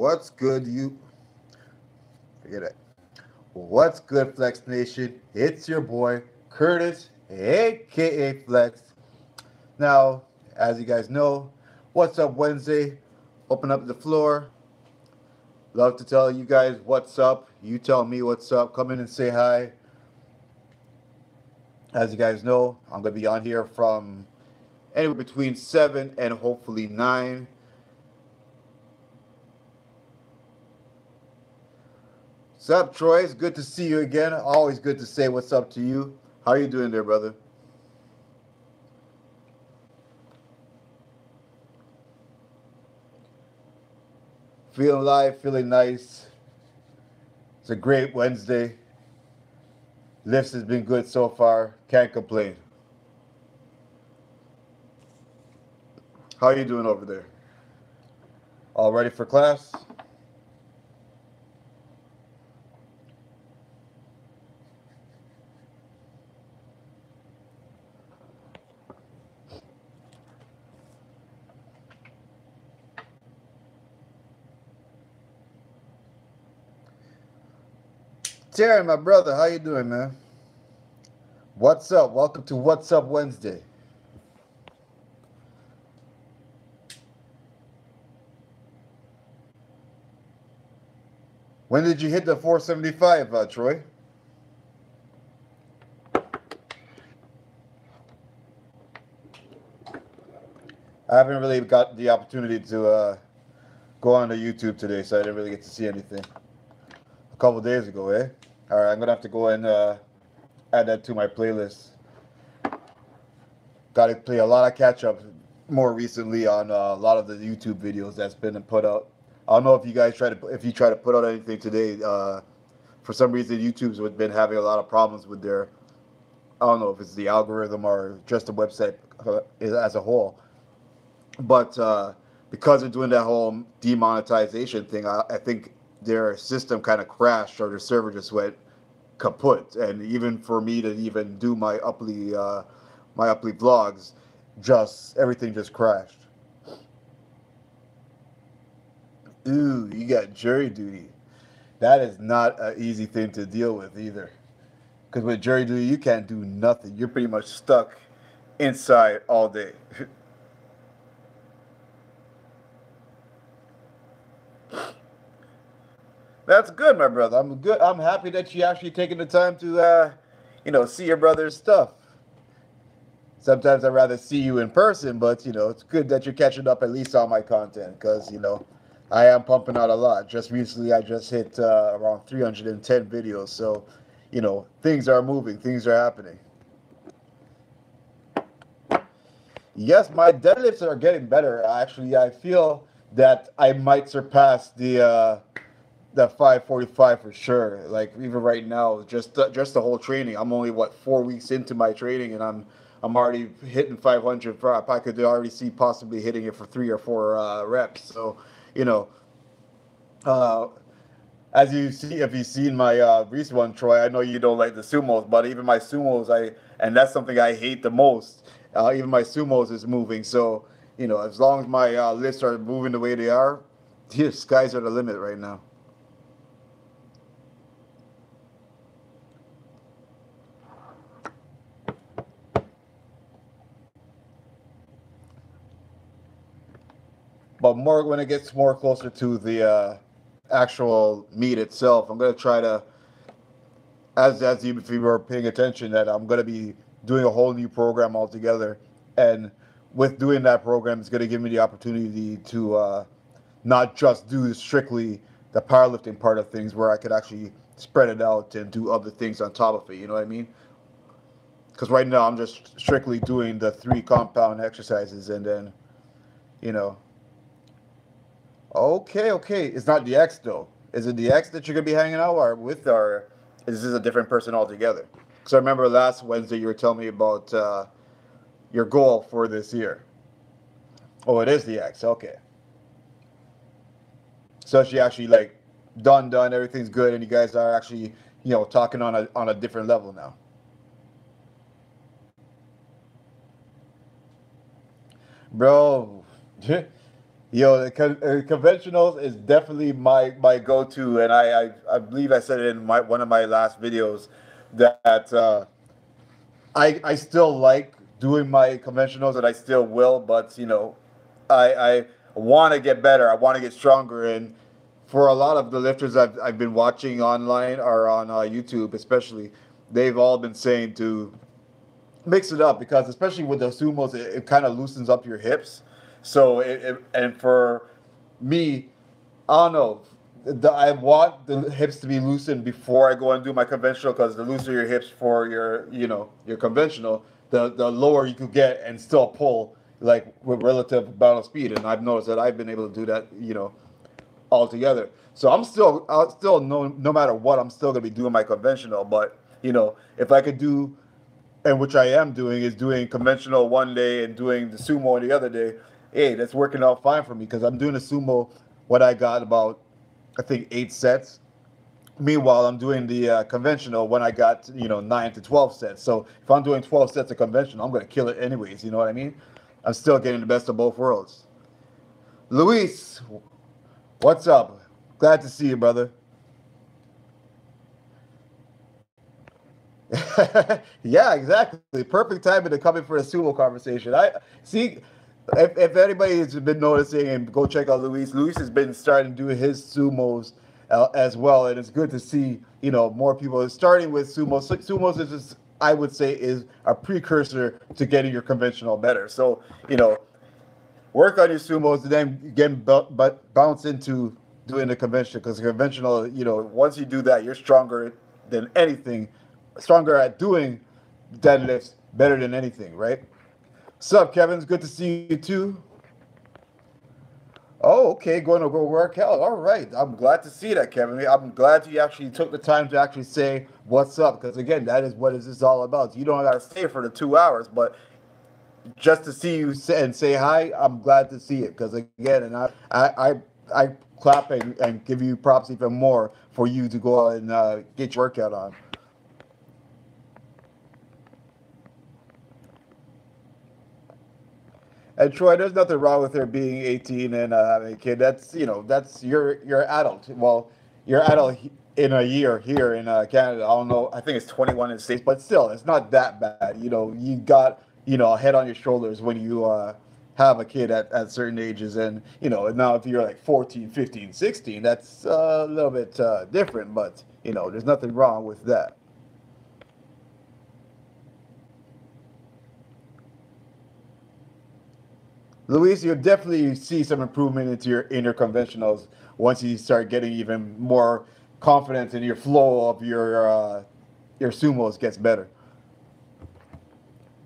What's good, you? Forget it. What's good, Flex Nation? It's your boy, Curtis, aka Flex. Now, as you guys know, what's up Wednesday? Open up the floor. Love to tell you guys what's up. You tell me what's up. Come in and say hi. As you guys know, I'm going to be on here from anywhere between 7 and hopefully 9. What's up, Troy? It's good to see you again. Always good to say what's up to you. How you doing there, brother? Feeling alive, feeling nice. It's a great Wednesday. Lifts has been good so far. Can't complain. How you doing over there? All ready for class? Terry, my brother, how you doing, man? What's up? Welcome to What's Up Wednesday. When did you hit the 475, Troy? I haven't really got the opportunity to go on to YouTube today, so I didn't really get to see anything. A couple days ago, eh? All right, I'm gonna have to go and add that to my playlist. Got to play a lot of catch up more recently on a lot of the YouTube videos that's been put out. I don't know if you guys if you try to put out anything today. For some reason, YouTube's been having a lot of problems with their. I don't know if it's the algorithm or just the website as a whole. But because they're doing that whole demonetization thing, I think their system kind of crashed or their server just went kaput. And even for me to even do my Uply vlogs, just everything just crashed. Ooh, you got jury duty. That is not an easy thing to deal with either. Because with jury duty, you can't do nothing. You're pretty much stuck inside all day. That's good, my brother. I'm good. I'm happy that you actually taking the time to, see your brother's stuff. Sometimes I'd rather see you in person, but it's good that you're catching up at least on my content because I am pumping out a lot. Just recently, I just hit around 310 videos, so things are moving, things are happening. Yes, my deadlifts are getting better. Actually, I feel that I might surpass the 545 for sure. Like even right now, just the whole training. I'm only 4 weeks into my training, and I'm already hitting 500. I could already see possibly hitting it for 3 or 4 reps. So, you know, uh, as you see, if you've seen my recent one, Troy, I know you don't like the sumos, but even my sumos, and that's something I hate the most. Even my sumos is moving. So, as long as my lifts are moving the way they are, the skies are the limit right now. But more when it gets more closer to the actual meet itself, I'm gonna try to, as you, if you were paying attention, that I'm gonna be doing a whole new program altogether, and with doing that program, it's gonna give me the opportunity to not just do strictly the powerlifting part of things, where I could actually spread it out and do other things on top of it. You know what I mean? Because right now I'm just strictly doing the 3 compound exercises, and then you know Okay, okay. It's not the ex though. Is it the ex that you're gonna be hanging out or with, or is this a different person altogether? Because I remember last Wednesday you were telling me about your goal for this year. Oh, it is the ex. Okay. So she actually like done, everything's good, and you guys are actually talking on a different level now, bro. Yo, conventionals is definitely my go to, and I believe I said it in my one of my last videos that I still like doing my conventionals, and I still will, but I want to get better. I want to get stronger, and for a lot of the lifters I've been watching online or on YouTube, especially, they've all been saying to mix it up because especially with the sumos, it kind of loosens up your hips. So and for me, I don't know. I want the hips to be loosened before I go and do my conventional because the looser your hips for your conventional, the lower you could get and still pull like with relative amount of speed. And I've noticed that I've been able to do that, altogether. So I'll still no matter what, I'm still gonna be doing my conventional. But if I could do, and which I am doing, is doing conventional one day and doing the sumo the other day. Hey, that's working out fine for me because I'm doing the sumo. What I got about, I think 8 sets. Meanwhile, I'm doing the conventional when I got 9 to 12 sets. So if I'm doing 12 sets of conventional, I'm gonna kill it anyways. You know what I mean? I'm still getting the best of both worlds. Luis, what's up? Glad to see you, brother. Yeah, exactly. Perfect timing to come in for a sumo conversation. I see. If anybody's been noticing, and go check out Luis. Luis has been starting to do his sumos as well, and it's good to see more people starting with sumos. Sumos is just, I would say, is a precursor to getting your conventional better. So work on your sumos, and then again, but bounce into doing the conventional because conventional, once you do that, you're stronger than anything, stronger at doing deadlifts better than anything, right? What's up, Kevin? It's good to see you too. Oh, okay, going to go work out. All right, I'm glad to see that, Kevin. I'm glad you actually took the time to actually say what's up because again, that is what is this all about. You don't got to stay for the 2 hours, but just to see you and say hi, I'm glad to see it because again, and I clap and give you props even more for you to go out and get your workout on. And Troy, there's nothing wrong with her being 18 and having a kid. That's you're adult. Well, you're adult in a year here in Canada. I don't know. I think it's 21 in the states, but still, it's not that bad. You got a head on your shoulders when you have a kid at certain ages, and now if you're like 14, 15, 16, that's a little bit different. But there's nothing wrong with that. Luis, you'll definitely see some improvement into your inner conventionals once you start getting even more confidence in your flow of your sumos gets better.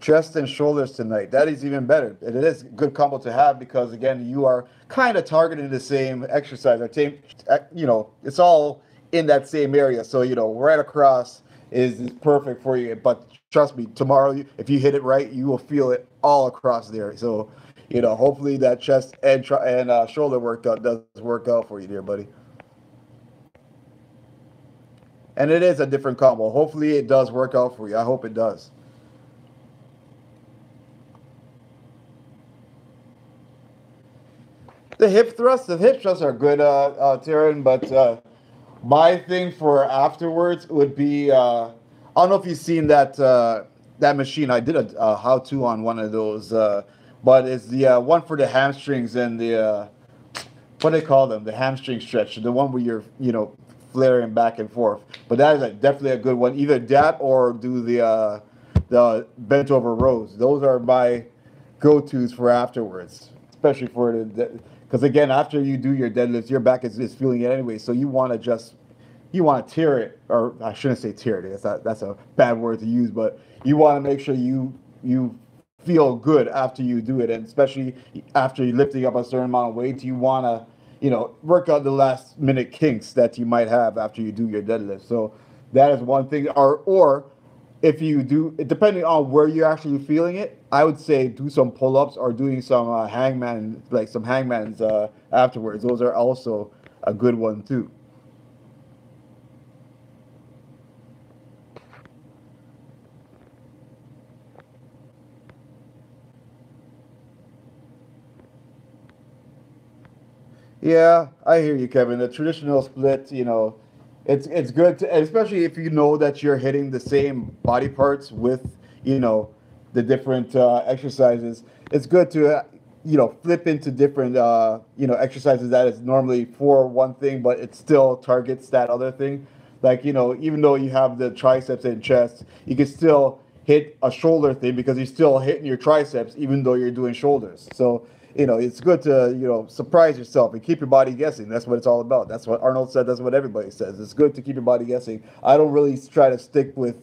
Chest and shoulders tonight. That is even better. It is a good combo to have because again, you are kind of targeting the same exercise. It's all in that same area. So right across is perfect for you. But trust me, tomorrow if you hit it right, you will feel it all across there. So hopefully that chest and shoulder workout does work out for you, dear buddy. And it is a different combo. Hopefully it does work out for you. I hope it does. The hip thrusts are good, Taryn. But my thing for afterwards would be I don't know if you've seen that machine. I did a how-to on one of those, but it's the one for the hamstrings and the what do they call them? The hamstring stretch, the one where you're flaring back and forth. But that is definitely a good one. Either that or do the bent over rows. Those are my go-tos for afterwards, especially for the because again, after you do your deadlifts, your back is feeling it anyway. So you want to tear it, or I shouldn't say tear it. That's a bad word to use, but you want to make sure you feel good after you do it, and especially after you're lifting up a certain amount of weight, you want to work out the last minute kinks that you might have after you do your deadlift. So that is one thing. Or if you do, depending on where you're actually feeling it, I would say do some pull-ups or doing some hangman, like some hangmans afterwards. Those are also a good one too. Yeah, I hear you, Kevin. The traditional split, it's good to, especially if you know that you're hitting the same body parts with, you know, the different exercises. It's good to, flip into different, exercises that is normally for one thing, but it still targets that other thing. Like, even though you have the triceps and chest, you can still hit a shoulder thing because you're still hitting your triceps, even though you're doing shoulders. So, it's good to, surprise yourself and keep your body guessing. That's what it's all about. That's what Arnold said. That's what everybody says. It's good to keep your body guessing. I don't really try to stick with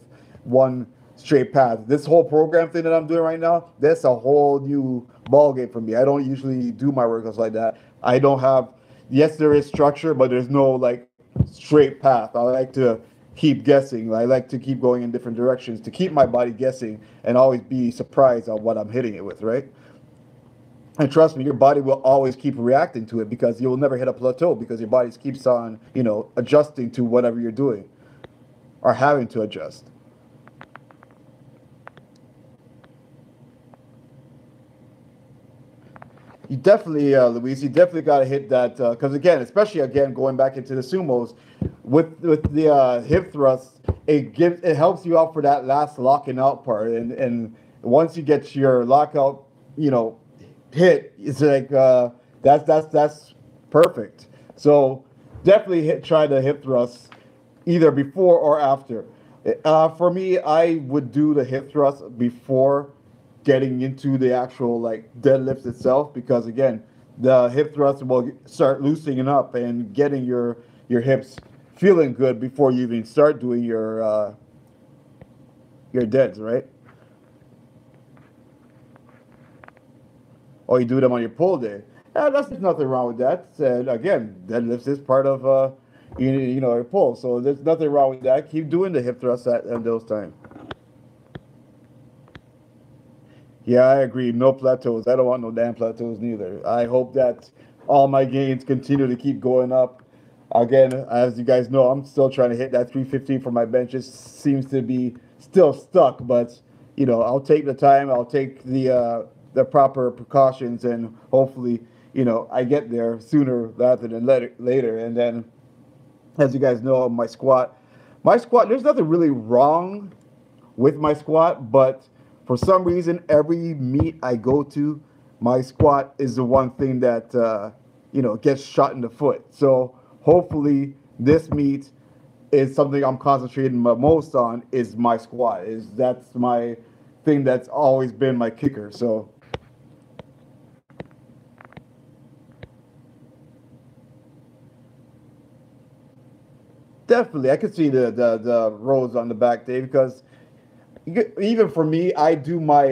one straight path. This whole program thing that I'm doing right now, that's a whole new ball game for me. I don't usually do my workouts like that. I don't have, yes, there is structure, but there's no like straight path. I like to keep guessing. I like to keep going in different directions to keep my body guessing and always be surprised on what I'm hitting it with, right? And trust me, your body will always keep reacting to it because you will never hit a plateau because your body keeps on, adjusting to whatever you're doing or having to adjust. You definitely, Luis, you definitely got to hit that because again, especially again going back into the sumos, with the hip thrust, it helps you out for that last locking out part, and once you get your lockout, you know, hit, it's like that's perfect. So definitely try the hip thrust either before or after. For me, I would do the hip thrust before getting into the actual like deadlift itself because again, the hip thrust will start loosening up and getting your hips feeling good before you even start doing your deads, right? Or you do them on your pull day. That's there's nothing wrong with that. And again, deadlifts is part of your pull, so there's nothing wrong with that. Keep doing the hip thrusts at those times. Yeah, I agree. No plateaus. I don't want no damn plateaus neither. I hope that all my gains continue to keep going up. Again, as you guys know, I'm still trying to hit that 315 for my bench. It seems to be still stuck, but I'll take the time. I'll take the proper precautions, and hopefully, I get there sooner rather than later. And then, as you guys know, my squat. There's nothing really wrong with my squat, but for some reason, every meet I go to, my squat is the one thing that gets shot in the foot. So hopefully, this meet is something I'm concentrating most on. Is my squat? Is that's my thing that's always been my kicker. So definitely, I could see the rows on the back day because even for me, I do my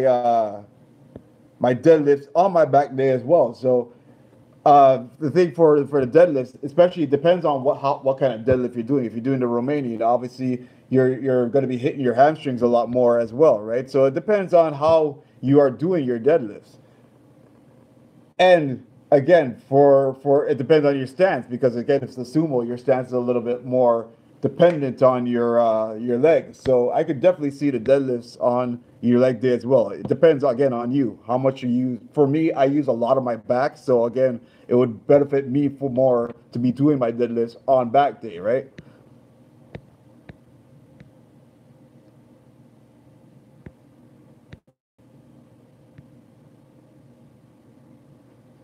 deadlifts on my back day as well. So the thing for the deadlifts, especially, it depends on what kind of deadlift you're doing. If you're doing the Romanian, obviously you're going to be hitting your hamstrings a lot more as well, right? So it depends on how you are doing your deadlifts. And again, for it depends on your stance because again, if it's the sumo, your stance is a little bit more dependent on your legs. So I could definitely see the deadlifts on your leg day as well. It depends again on you how much you use. For me, I use a lot of my back, so again, it would benefit me for more to be doing my deadlifts on back day, right?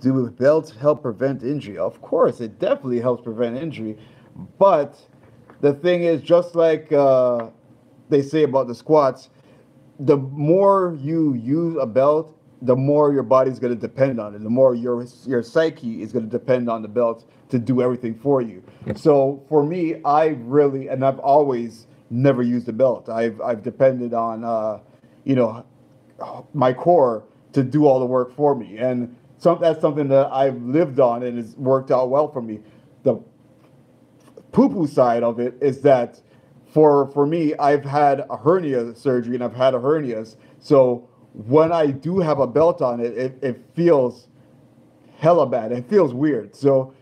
Do belts help prevent injury? Of course, it definitely helps prevent injury. But the thing is, just like they say about the squats, the more you use a belt, the more your body's going to depend on it. The more your psyche is going to depend on the belt to do everything for you. So for me, I really and I've always never used a belt. I've depended on you know my core to do all the work for me, and that's something that I've lived on and has worked out well for me. The poo-poo side of it is that for me, I've had a hernia surgery and I've had a hernias. So when I do have a belt on it, it feels hella bad. It feels weird. So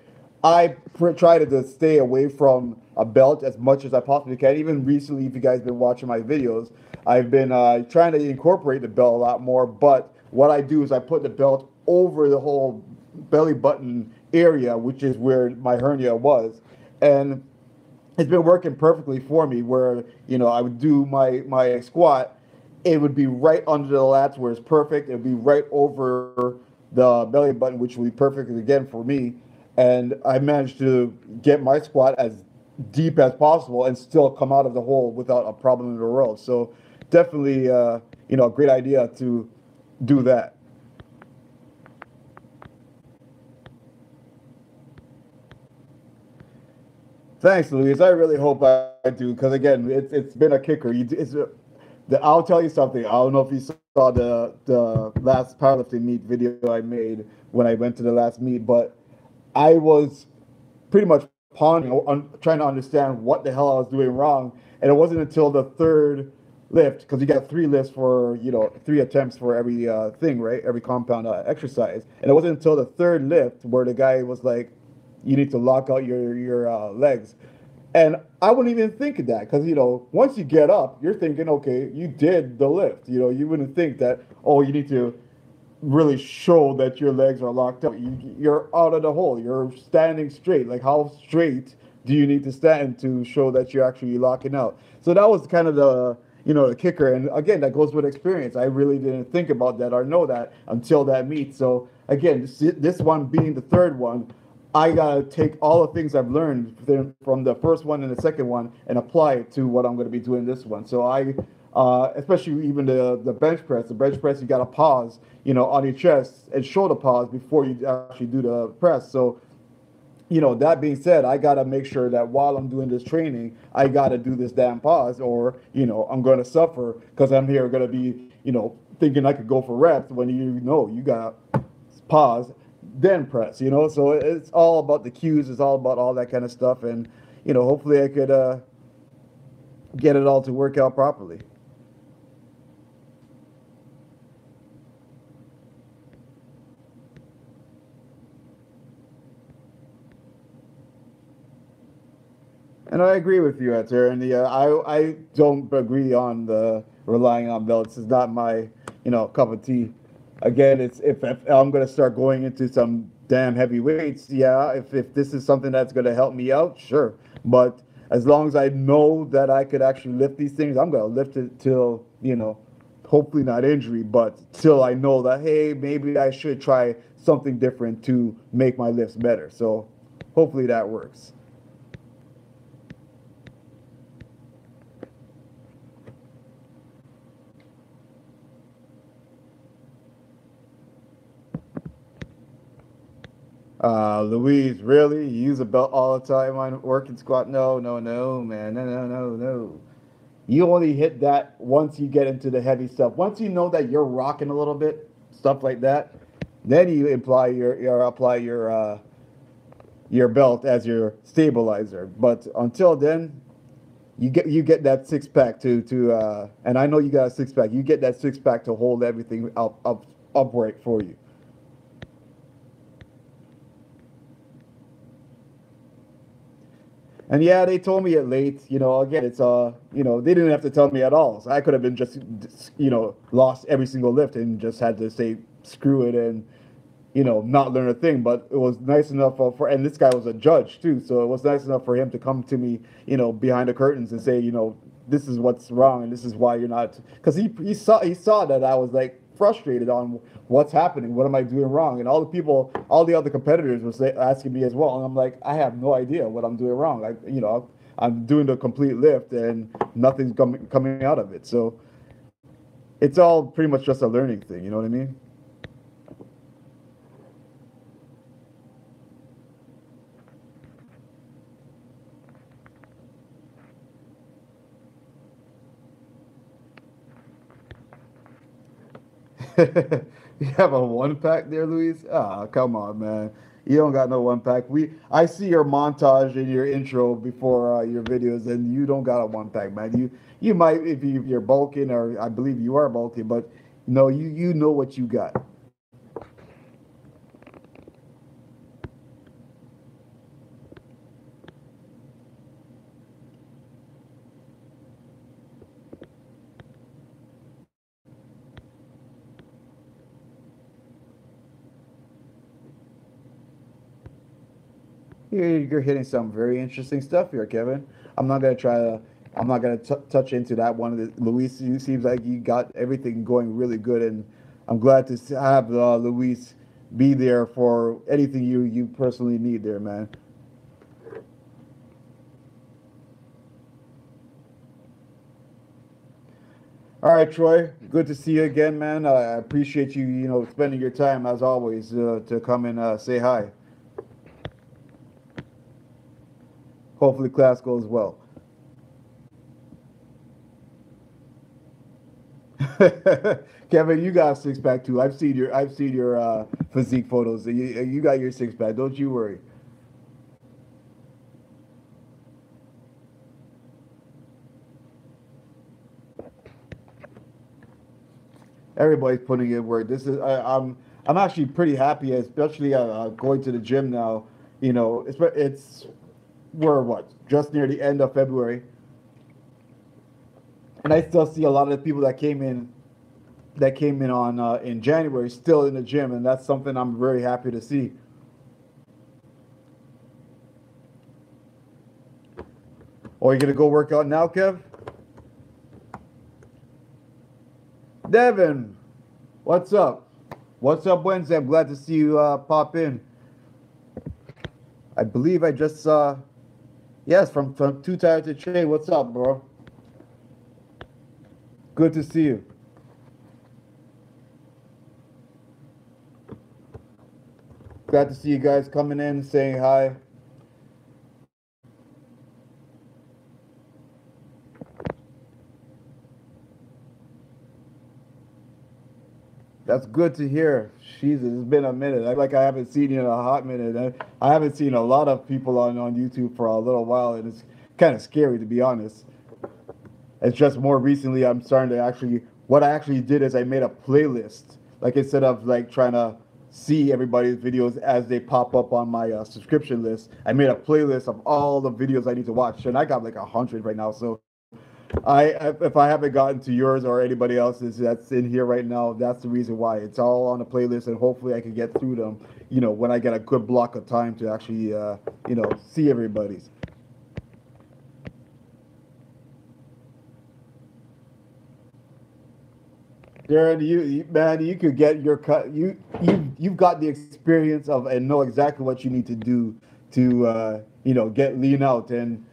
I try to stay away from a belt as much as I possibly can. Even recently, if you guys been watching my videos, I've been trying to incorporate the belt a lot more. But what I do is I put the belt over the whole belly button area, which is where my hernia was, and it's been working perfectly for me. Where I would do my squat, it would be right under the lats where it's perfect. It would be right over the belly button, which would be perfect again for me. And I managed to get my squat as deep as possible and still come out of the hole without a problem in the world. So definitely, a great idea to do that. Thanks, Luis. I really hope I do because again, it's been a kicker. I'll tell you something. I don't know if you saw the last powerlifting meet video I made when I went to the last meet, but I was pretty much pondering, trying to understand what the hell I was doing wrong, and it wasn't until the third lift, because you got three lifts for 3 attempts for every thing, right? Every compound exercise, and it wasn't until the third lift where the guy was like, "You need to lock out your legs." And I wouldn't even think of that because once you get up, you're thinking, okay, you did the lift. You wouldn't think that, oh, you need to really show that your legs are locked up. You're out of the hole. You're standing straight. Like, how straight do you need to stand to show that you're actually locking out? So that was kind of the kicker. And again, that goes with experience. I really didn't think about that or know that until that meet. So again, this one being the third one, I gotta take all the things I've learned from the first one and the second one and apply it to what I'm gonna be doing this one. So especially even the bench press. The bench press, you gotta pause, on your chest and shoulder pause before you actually do the press. So, that being said, I gotta make sure that while I'm doing this training, I gotta do this damn pause, or I'm gonna suffer because I'm here gonna be, thinking I could go for reps when you gotta pause, then press. So it's all about the cues. It's all about all that kind of stuff, and hopefully I could get it all to work out properly. And I agree with you, Enter. And I don't agree on the relying on belts. It's not my cup of tea. Again, it's if I'm going to start going into some damn heavy weights, yeah. If this is something that's going to help me out, sure. But as long as I know that I could actually lift these things, I'm going to lift it till hopefully not injury, but till I know that hey, maybe I should try something different to make my lifts better. So hopefully that works. Louise, really? You use a belt all the time on working squat? No, no, no, man. No, no, no, no. You only hit that once you get into the heavy stuff. Once you know that you're rocking a little bit, stuff like that, then you apply your belt as your stabilizer. But until then, you get that six pack and I know you got a six pack. You get that six pack to hold everything upright for you. And yeah, they told me it late. Again, it's they didn't have to tell me at all. So I could have been just lost every single lift and just had to say screw it and not learn a thing. But it was nice enough and this guy was a judge too, so it was nice enough for him to come to me, behind the curtains and say, this is what's wrong and this is why you're not. Because he saw that I was like frustrated on what's happening, what am I doing wrong, and all the other competitors were asking me as well, and I'm like, I have no idea what I'm doing wrong. I'm doing the complete lift and nothing's coming out of it. So it's all pretty much just a learning thing. You know what I mean? You have a one pack there, Luis? Ah, come on, man. You don't got no one pack. I see your montage in your intro before your videos, and you don't got a one pack, man. You might if you're bulking, or I believe you are bulking, but no, you know what you got. You're hitting some very interesting stuff here, Kevin. I'm not gonna try to. I'm not gonna touch into that one. Luis, you seems like you got everything going really good, and I'm glad to have Luis be there for anything you personally need there, man. All right, Troy. Good to see you again, man. I appreciate you, spending your time as always to come and say hi. Hopefully, class goes well. Kevin, you got a six pack too. I've seen your physique photos. You got your six pack. Don't you worry. Everybody's putting in work. I'm actually pretty happy, especially going to the gym now. It's we're what just near the end of February, and I still see a lot of the people that came in on in January still in the gym, and that's something I'm very happy to see. Oh, you gonna go work out now, Kev? Devin, what's up? What's up, Wednesday? I'm glad to see you pop in. I believe I just saw. Yes, from Too Tired to Trade. What's up, bro? Good to see you. Glad to see you guys coming in, saying hi. That's good to hear. Jesus, it's been a minute. I haven't seen you in a hot minute. I haven't seen a lot of people on YouTube for a little while, and it's kind of scary to be honest. It's just more recently I'm starting to actually. What I actually did is I made a playlist. Like instead of like trying to see everybody's videos as they pop up on my subscription list, I made a playlist of all the videos I need to watch, and I got like 100 right now. So if I haven't gotten to yours or anybody else's that's in here right now, that's the reason why. It's all on a playlist, and hopefully I can get through them. When I get a good block of time to actually, see everybody's. Darren, man, you could get your cut. You've got the experience of and know exactly what you need to do to, get lean out. And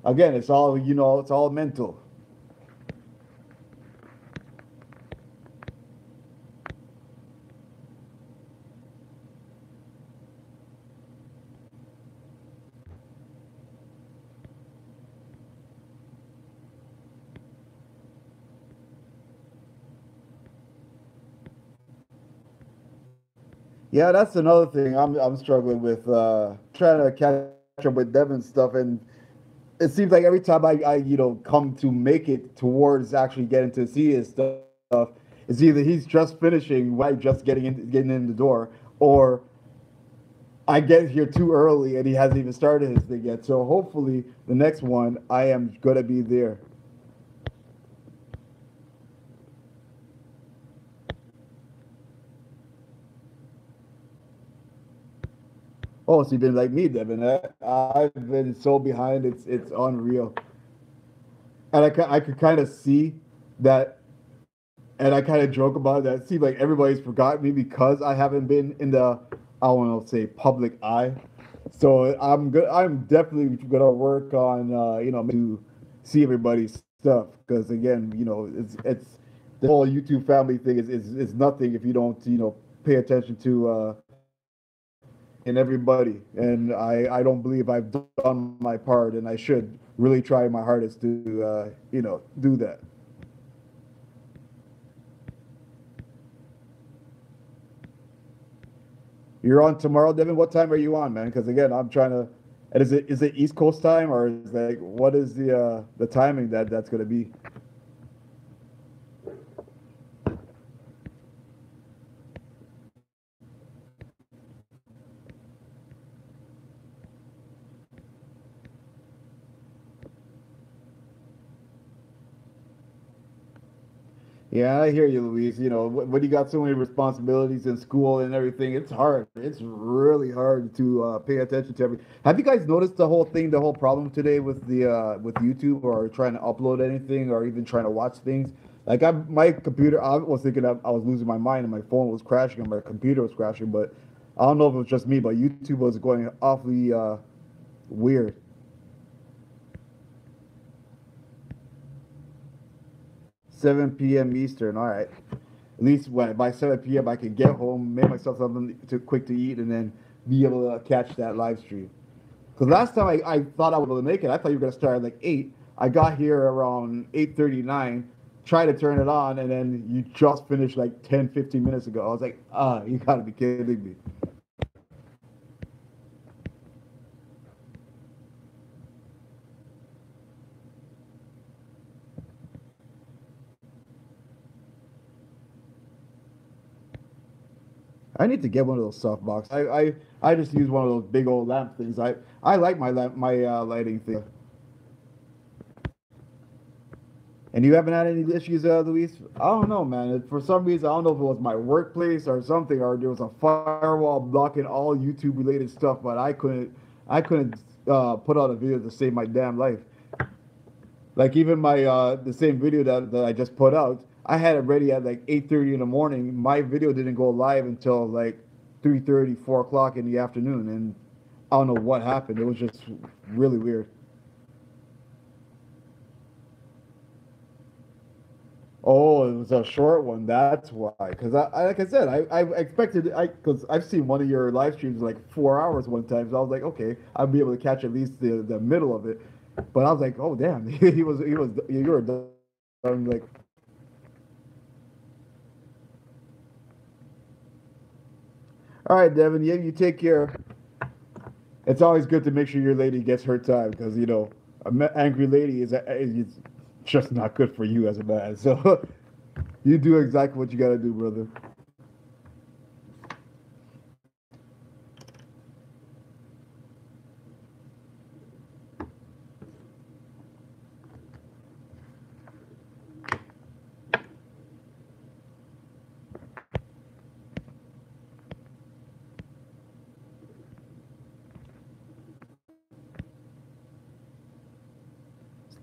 again, it's all mental. Yeah, that's another thing I'm struggling with trying to catch up with Devin's stuff, and it seems like every time I come to make it towards actually getting to see his stuff, it's either he's just finishing while just getting in the door, or I get here too early and he hasn't even started his thing yet. So hopefully the next one I am gonna be there. Oh, so you've been like me, Devin. I've been so behind. It's unreal, and I could kind of see that, and I kind of joke about it, that. It seems like everybody's forgotten me because I haven't been in the, I want to say, public eye. So I'm good. I'm definitely gonna work on to see everybody's stuff, because again, it's the whole YouTube family thing is nothing if you don't pay attention to and everybody. And I don't believe I've done my part, and I should really try my hardest to do that. You're on tomorrow, Devin. What time are you on, man? Because again, I'm trying to. And is it East Coast time, or is like what is the timing that's going to be? Yeah, I hear you, Luis. You know, when you got so many responsibilities in school and everything, it's hard. It's really hard to pay attention to everything. Have you guys noticed the whole thing, the whole problem today with the with YouTube or trying to upload anything or even trying to watch things? Like my computer, I was thinking that I was losing my mind and my phone was crashing and my computer was crashing, but I don't know if it was just me, but YouTube was going awfully weird. 7 p.m. Eastern. All right. At least by 7 p.m. I can get home, make myself something too quick to eat, and then be able to catch that live stream. Because last time I thought I would be able to make it, I thought you were gonna start at like 8. I got here around 8:39, tried to turn it on, and then you just finished like 10, 15 minutes ago. I was like, you gotta be kidding me. I need to get one of those soft box. I just use one of those big old lamp things. I like my lighting thing. And you haven't had any issues, Luis? I don't know, man. For some reason, I don't know if it was my workplace or something, or there was a firewall blocking all YouTube related stuff, but I couldn't put out a video to save my damn life. Like even my the same video that I just put out, I had it ready at like 8:30 in the morning. My video didn't go live until like 3:30, 4 o'clock in the afternoon, and I don't know what happened. It was just really weird. Oh, it was a short one. That's why. Because like I said, I expected because I've seen one of your live streams like 4 hours one time. So I was like, okay, I'll be able to catch at least the middle of it. But I was like, oh damn, he was you were done. I'm like, all right, Devin, yeah, you take care. It's always good to make sure your lady gets her time because an angry lady is just not good for you as a man. So you do exactly what you got to do, brother.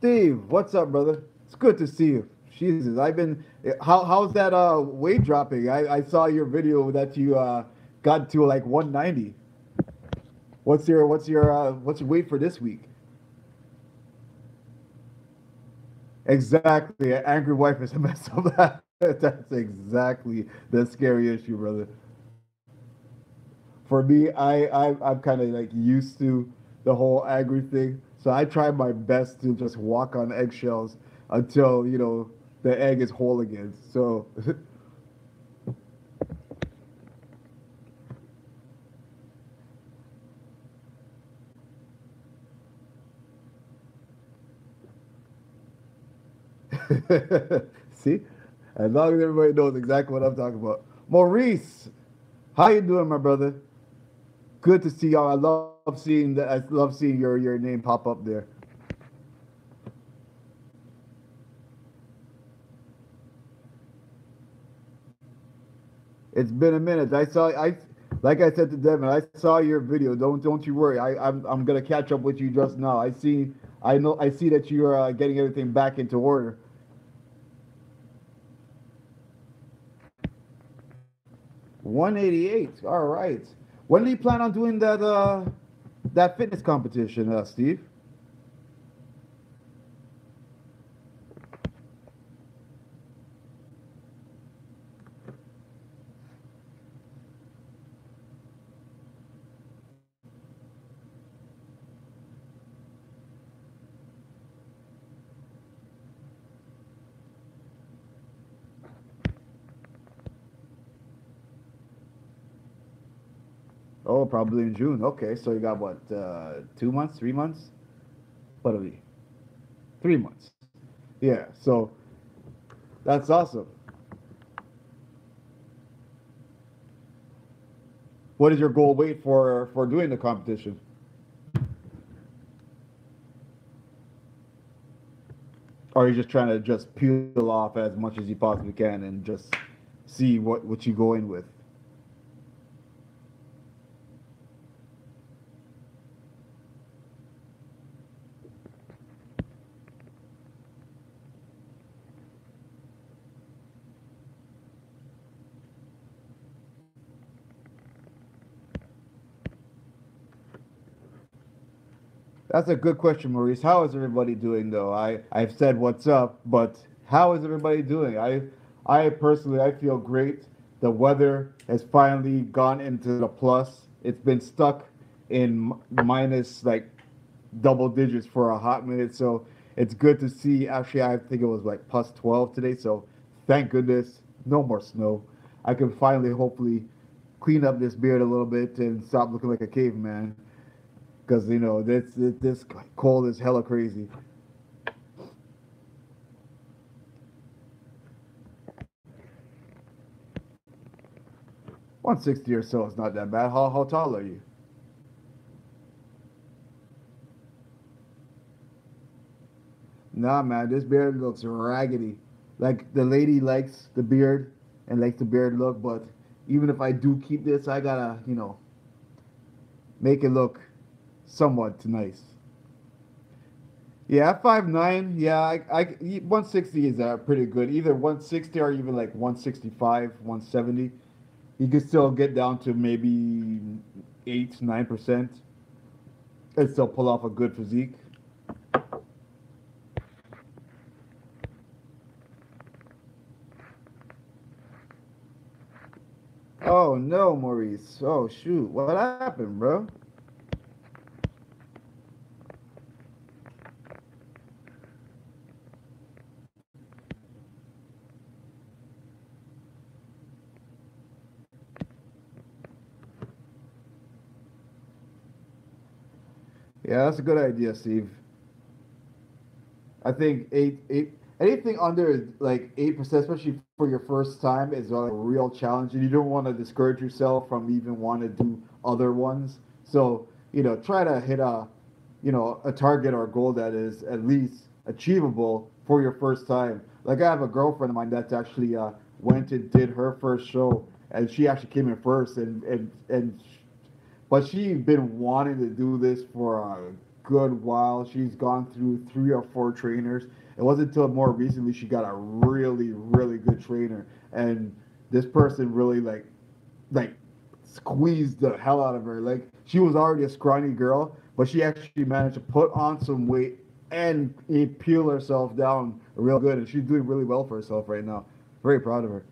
Steve, what's up, brother? It's good to see you. Jesus, I've been. How's that weight dropping? I saw your video that you got to like 190. What's your weight for this week? Exactly. An angry wife is a mess of that. That's exactly the scary issue, brother. For me, I'm kind of like used to the whole angry thing, so I try my best to just walk on eggshells until the egg is whole again. So see, as long as everybody knows exactly what I'm talking about. Maurice, how you doing, my brother? Good to see y'all. I love seeing your name pop up there. It's been a minute. Like I said to Devin, I saw your video. Don't you worry. I'm gonna catch up with you just now. I see that you're getting everything back into order. 188. All right. When do you plan on doing that fitness competition, Steve? Oh, probably in June. Okay, so you got what, 2 months, 3 months? What'll be 3 months? Yeah. So that's awesome. What is your goal weight for doing the competition? or are you just trying to just peel off as much as you possibly can and just see what you go in with? That's a good question, Maurice. How is everybody doing though? I've said what's up, but how is everybody doing? I personally I feel great. The weather has finally gone into the plus. It's been stuck in minus like double digits for a hot minute, so it's good to see. Actually, I think it was like plus 12 today, so thank goodness, no more snow. I can finally hopefully clean up this beard a little bit and stop looking like a caveman because this cold is hella crazy. 160 or so is not that bad. How tall are you? Nah, man, this beard looks raggedy. Like the lady likes the beard and likes the beard look, but even if I do keep this, I gotta make it look somewhat nice. Yeah, 5'9". Yeah, 160 is pretty good. Either 160 or even like 165, 170. You can still get down to maybe 8, 9% and still pull off a good physique. Oh no, Maurice. Oh shoot, what happened, bro? Yeah, that's a good idea, Steve. I think anything under like 8%, especially for your first time, is a real challenge, and you don't want to discourage yourself from even want to do other ones. So try to hit a target or goal that is at least achievable for your first time. Like I have a girlfriend of mine that's actually went and did her first show, and she actually came in first, but she's been wanting to do this for a good while. She's gone through 3 or 4 trainers. It wasn't until more recently she got a really, really good trainer, and this person really like squeezed the hell out of her. Like she was already a scrawny girl, but she actually managed to put on some weight and peel herself down real good, and she's doing really well for herself right now. Very proud of her.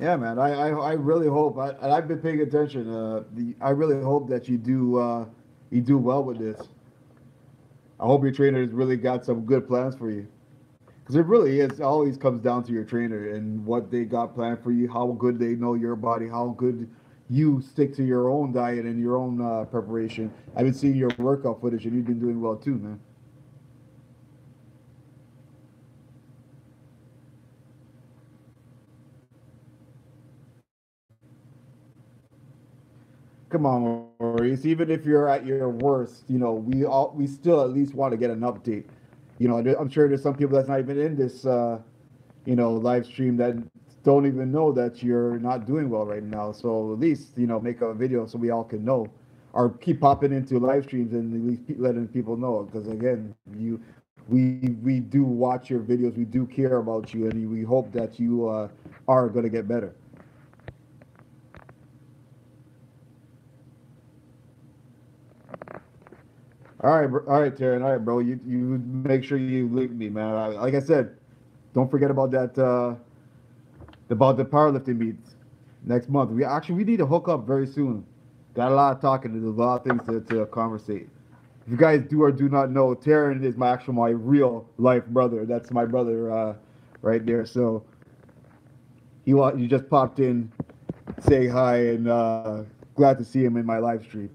Yeah, man. I really hope. And I've been paying attention. I really hope that you do well with this. I hope your trainer has really got some good plans for you. Because it really is always comes down to your trainer and what they got planned for you, how good they know your body, how good you stick to your own diet and your own preparation. I've been seeing your workout footage, and you've been doing well too, man. Come on, Maurice. Even if you're at your worst, we still at least want to get an update. I'm sure there's some people that's not even in this live stream that don't even know that you're not doing well right now. So at least make a video so we all can know, or keep popping into live streams and at least letting people know. Because again, we do watch your videos, we do care about you, and we hope that you are going to get better. All right, all right, Taryn. All right, bro. You make sure you link me, man. Like I said, don't forget about the powerlifting meets next month. We need to hook up very soon. Got a lot of talking to do, a lot of things to conversate. If you guys do or do not know, Taryn is my real life brother. That's my brother right there. So you just popped in, say hi, and Glad to see him in my live stream.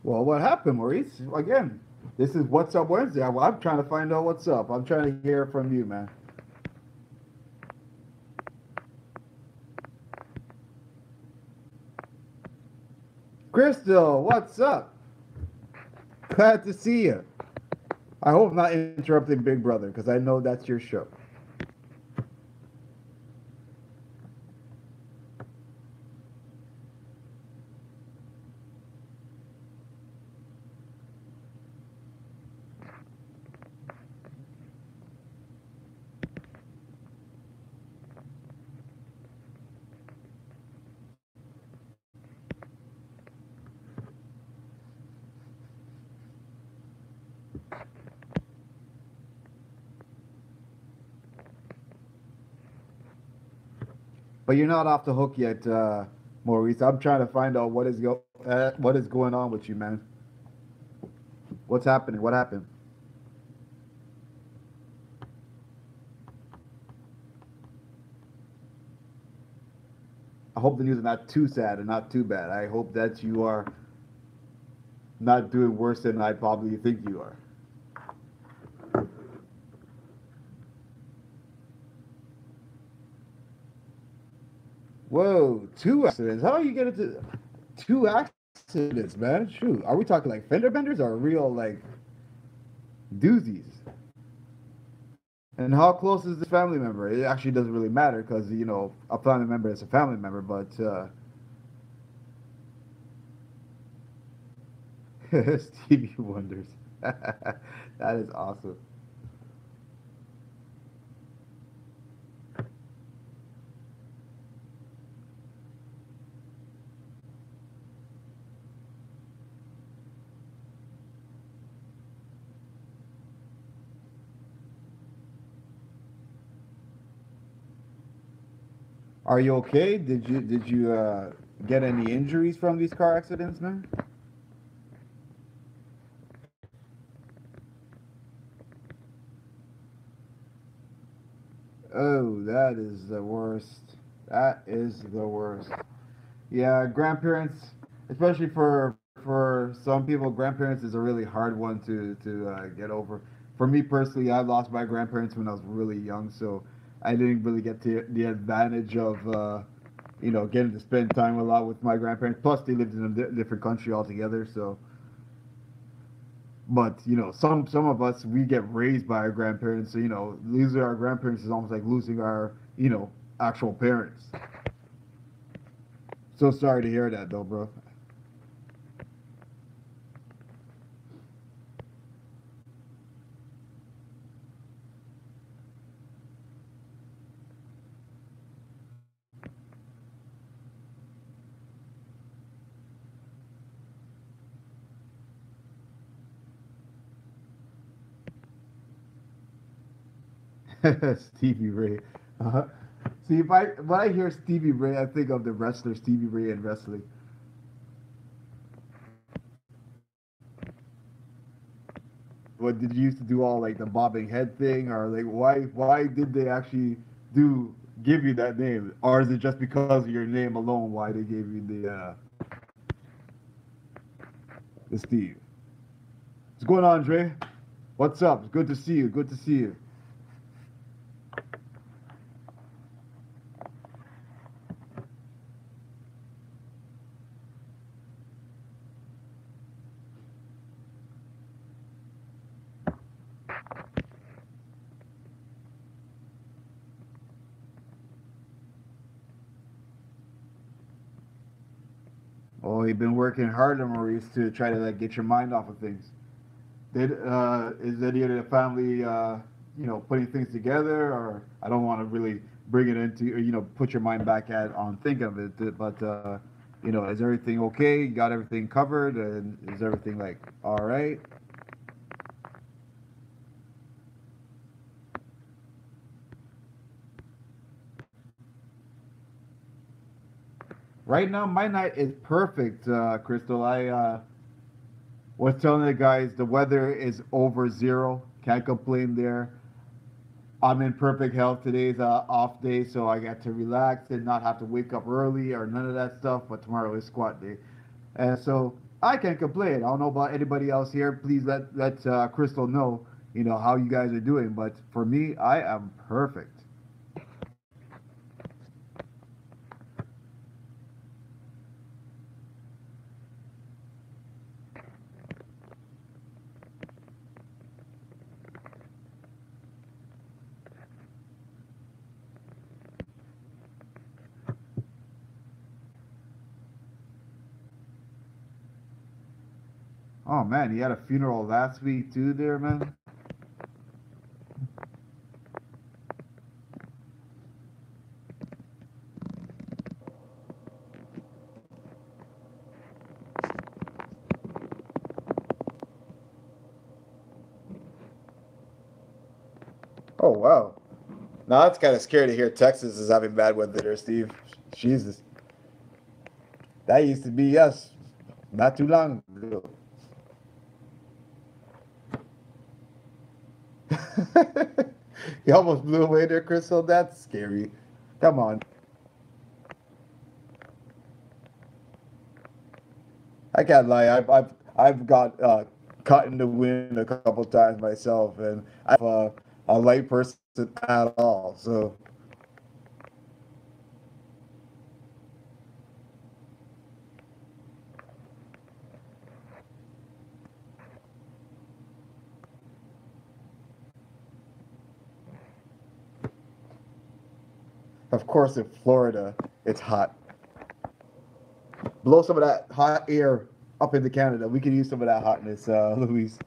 Well, what happened, Maurice? Again, this is What's Up Wednesday. I'm trying to find out what's up. I'm trying to hear from you, man. Crystal, what's up? Glad to see you. I hope I'm not interrupting Big Brother because I know that's your show. But you're not off the hook yet, Maurice. I'm trying to find out what is going on with you, man. What's happening? What happened? I hope the news is not too sad and not too bad. I hope that you are not doing worse than I probably think you are. Whoa, two accidents. How are you getting to two accidents, man? Shoot, are we talking like fender benders or real like doozies? And how close is this family member? It actually doesn't really matter because a family member is a family member, but Stevie Wonders. That is awesome. Are you okay? Did you get any injuries from these car accidents, man? Oh, that is the worst. That is the worst. Yeah, grandparents, especially for some people, grandparents is a really hard one to get over. For me personally, I lost my grandparents when I was really young, so I didn't really get the advantage of getting to spend time a lot with my grandparents. Plus, they lived in a different country altogether, so. But some of us we get raised by our grandparents, so losing our grandparents is almost like losing our actual parents. So sorry to hear that, though, bro. Stevie Ray. Uh-huh. See, if I when I hear Stevie Ray, I think of the wrestler Stevie Ray and wrestling. What did you used to do all like the bobbing head thing, or like why did they actually do give you that name, or is it just because of your name alone why they gave you the Steve? What's going on, Dre? What's up? It's good to see you. Good to see you. Oh, you've been working hard, Maurice, to try to like get your mind off of things. Did is any of the family putting things together, or I don't want to really bring it into put your mind back at on thinking of it, but Is everything okay? You got everything covered, and is everything like all right? Right now, my night is perfect, Crystal. I was telling the guys the weather is over zero. Can't complain there. I'm in perfect health. Today's a off day, so I get to relax and not have to wake up early or none of that stuff. But tomorrow is squat day, and so I can't complain. I don't know about anybody else here. Please let Crystal know, how you guys are doing. But for me, I am perfect. Oh man, you had a funeral last week too, there, man. Oh wow. Now that's kind of scary to hear Texas is having bad weather there, Steve. Jesus, that used to be us not too long ago. You almost blew away there, Crystal. That's scary. Come on. I can't lie. I've got caught in the wind a couple times myself, and I'm a light person at all. So of course, in Florida, it's hot. Blow some of that hot air up into Canada. We can use some of that hotness, Luis.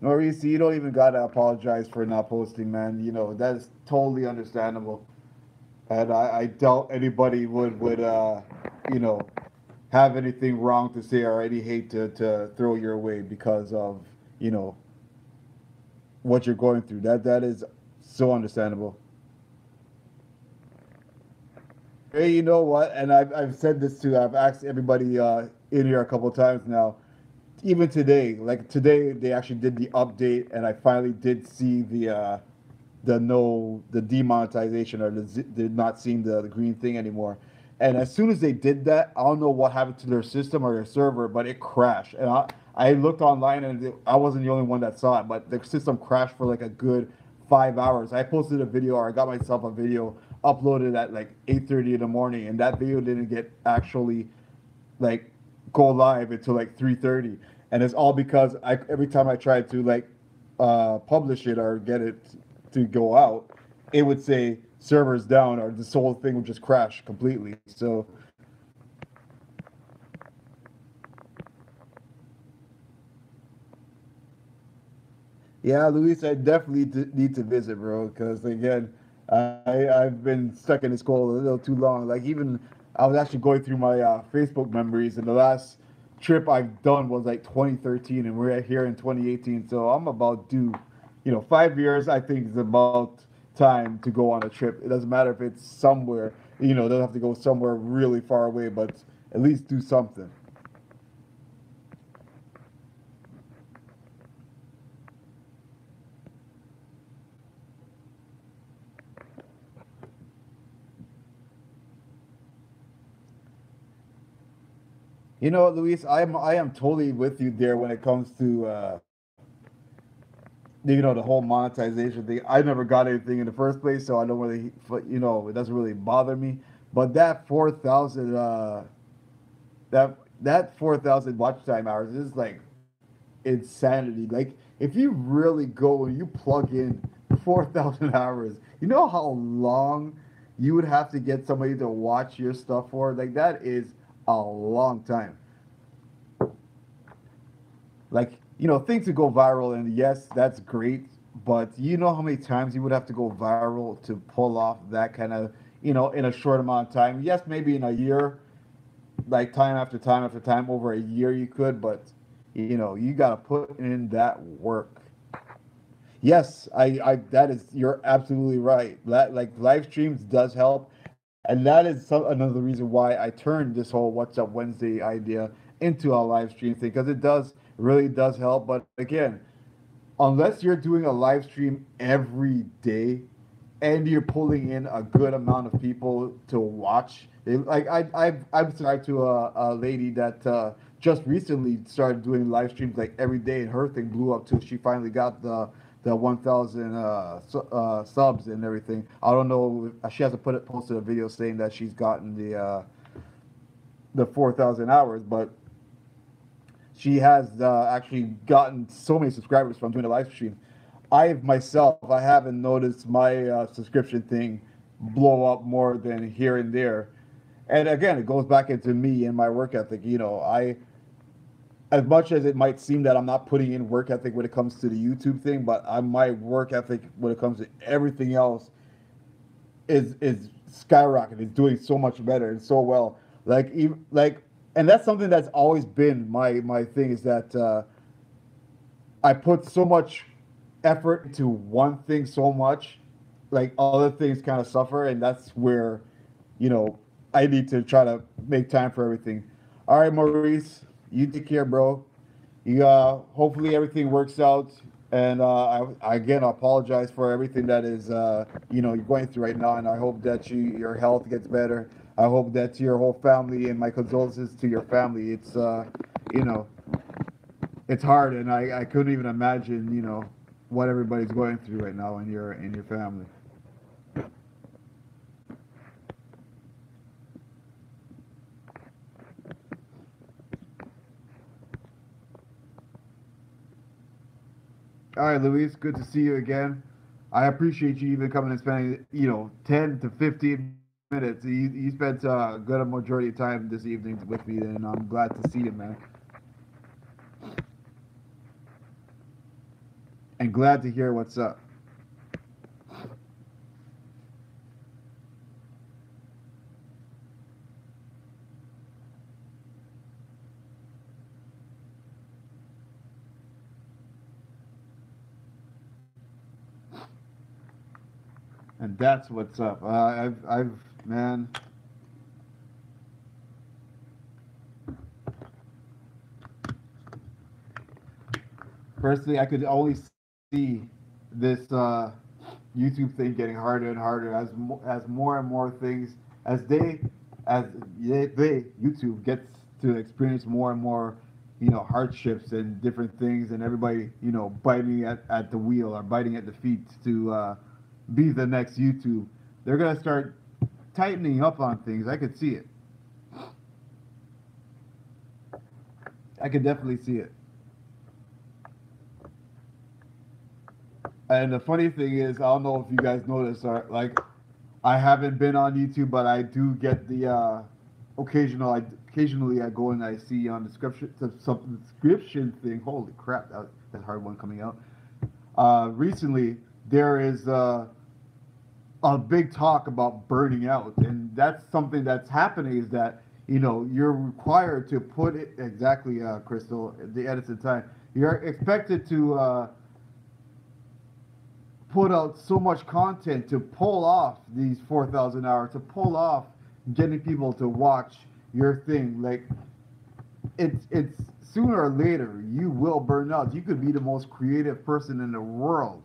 Maurice, you don't even gotta apologize for not posting, man. That's totally understandable, and I doubt anybody would you know have anything wrong to say or any hate to throw your way because of you know what you're going through. That is so understandable. Hey, you know what? And I've said this too. I've asked everybody in here a couple of times now. Even today, like today, they actually did the update, and I finally did see the no the demonetization or the not seeing the green thing anymore. And as soon as they did that, I don't know what happened to their system or their server, but it crashed. And I looked online, and I wasn't the only one that saw it, but the system crashed for like a good 5 hours. I posted a video, or I got myself a video uploaded at like 8:30 in the morning, and that video didn't get actually like go live until like 3:30, and it's all because every time I tried to like publish it or get it to go out, it would say servers down or this whole thing would just crash completely. So yeah, Luis, I definitely need to visit, bro, because again, I've been stuck in this cold a little too long. Like even I was actually going through my Facebook memories, and the last trip I've done was like 2013, and we're here in 2018. So I'm about due. 5 years I think is about time to go on a trip. It doesn't matter if it's somewhere. It doesn't have to go somewhere really far away, but at least do something. You know what, Luis? I am totally with you there when it comes to the whole monetization thing. I never got anything in the first place, so I don't really, it doesn't really bother me. But that 4,000, that 4,000 watch time hours is like insanity. Like if you really go and you plug in 4,000 hours, you know how long you would have to get somebody to watch your stuff for? Like that is a long time. Like things to go viral, and yes, that's great, but you know how many times you would have to go viral to pull off that kind of, in a short amount of time. Yes, maybe in a year, like time after time after time over a year you could, but you got to put in that work. Yes, I that is, you're absolutely right. That, like, live streams does help, and that is another reason why I turned this whole What's Up Wednesday idea into a live stream thing, because it does really does help. But again, unless you're doing a live stream every day and you're pulling in a good amount of people to watch. Like I've subscribed to a lady that just recently started doing live streams like every day, and her thing blew up too. She finally got the 1,000 subs and everything. I don't know. She hasn't posted a video saying that she's gotten the 4,000 hours, but she has actually gotten so many subscribers from doing the live stream. I haven't noticed my subscription thing blow up more than here and there. And again, it goes back into me and my work ethic. As much as it might seem that I'm not putting in work ethic when it comes to the YouTube thing, but my work ethic when it comes to everything else is skyrocketing. It's doing so much better and so well. Like even like, and that's something that's always been my thing, is that I put so much effort into one thing so much, like other things kind of suffer, and that's where, you know, I need to try to make time for everything. All right, Maurice, you take care, bro. You hopefully everything works out, and I again apologize for everything that is you're going through right now, and I hope that your health gets better. I hope that to your whole family, and my condolences to your family. It's you know it's hard, and I couldn't even imagine what everybody's going through right now in your family. All right, Luis, good to see you again. I appreciate you even coming and spending 10 to 15 minutes. You spent a good majority of time this evening with me, and I'm glad to see you, man, and glad to hear what's up. And that's what's up. Man, personally, I could only see this YouTube thing getting harder and harder as more and more things as they YouTube gets to experience more and more hardships and different things, and everybody biting at the wheel or biting at the feet to be the next YouTube. They're gonna start tightening up on things. I could see it. I could definitely see it. And the funny thing is, I don't know if you guys notice, or like, I haven't been on YouTube, but I do get the occasionally I go and I see on description some description thing. Holy crap, that hard one coming out. Recently, there is a big talk about burning out, and that's something that's happening. Is that you're required to put it exactly, Crystal, the Edison time. You're expected to put out so much content to pull off these 4,000 hours, to pull off getting people to watch your thing. Like, it's sooner or later you will burn out. You could be the most creative person in the world,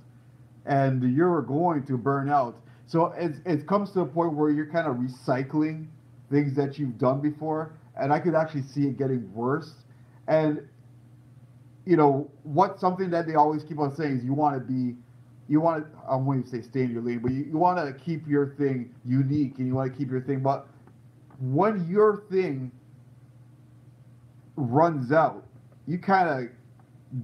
and you're going to burn out. So it comes to a point where you're kind of recycling things that you've done before, and I could actually see it getting worse. And what something that they always keep on saying is you want to, I won't even say stay in your lane, but you want to keep your thing unique, and you want to keep your thing. But when your thing runs out, you kind of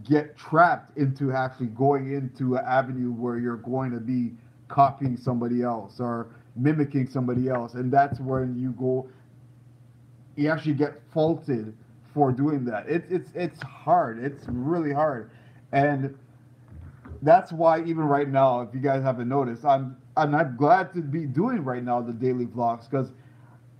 get trapped into actually going into an avenue where you're going to be copying somebody else or mimicking somebody else, and that's when you actually get faulted for doing that. It's hard. It's really hard, and that's why even right now, if you guys haven't noticed, I'm glad to be doing right now the daily vlogs because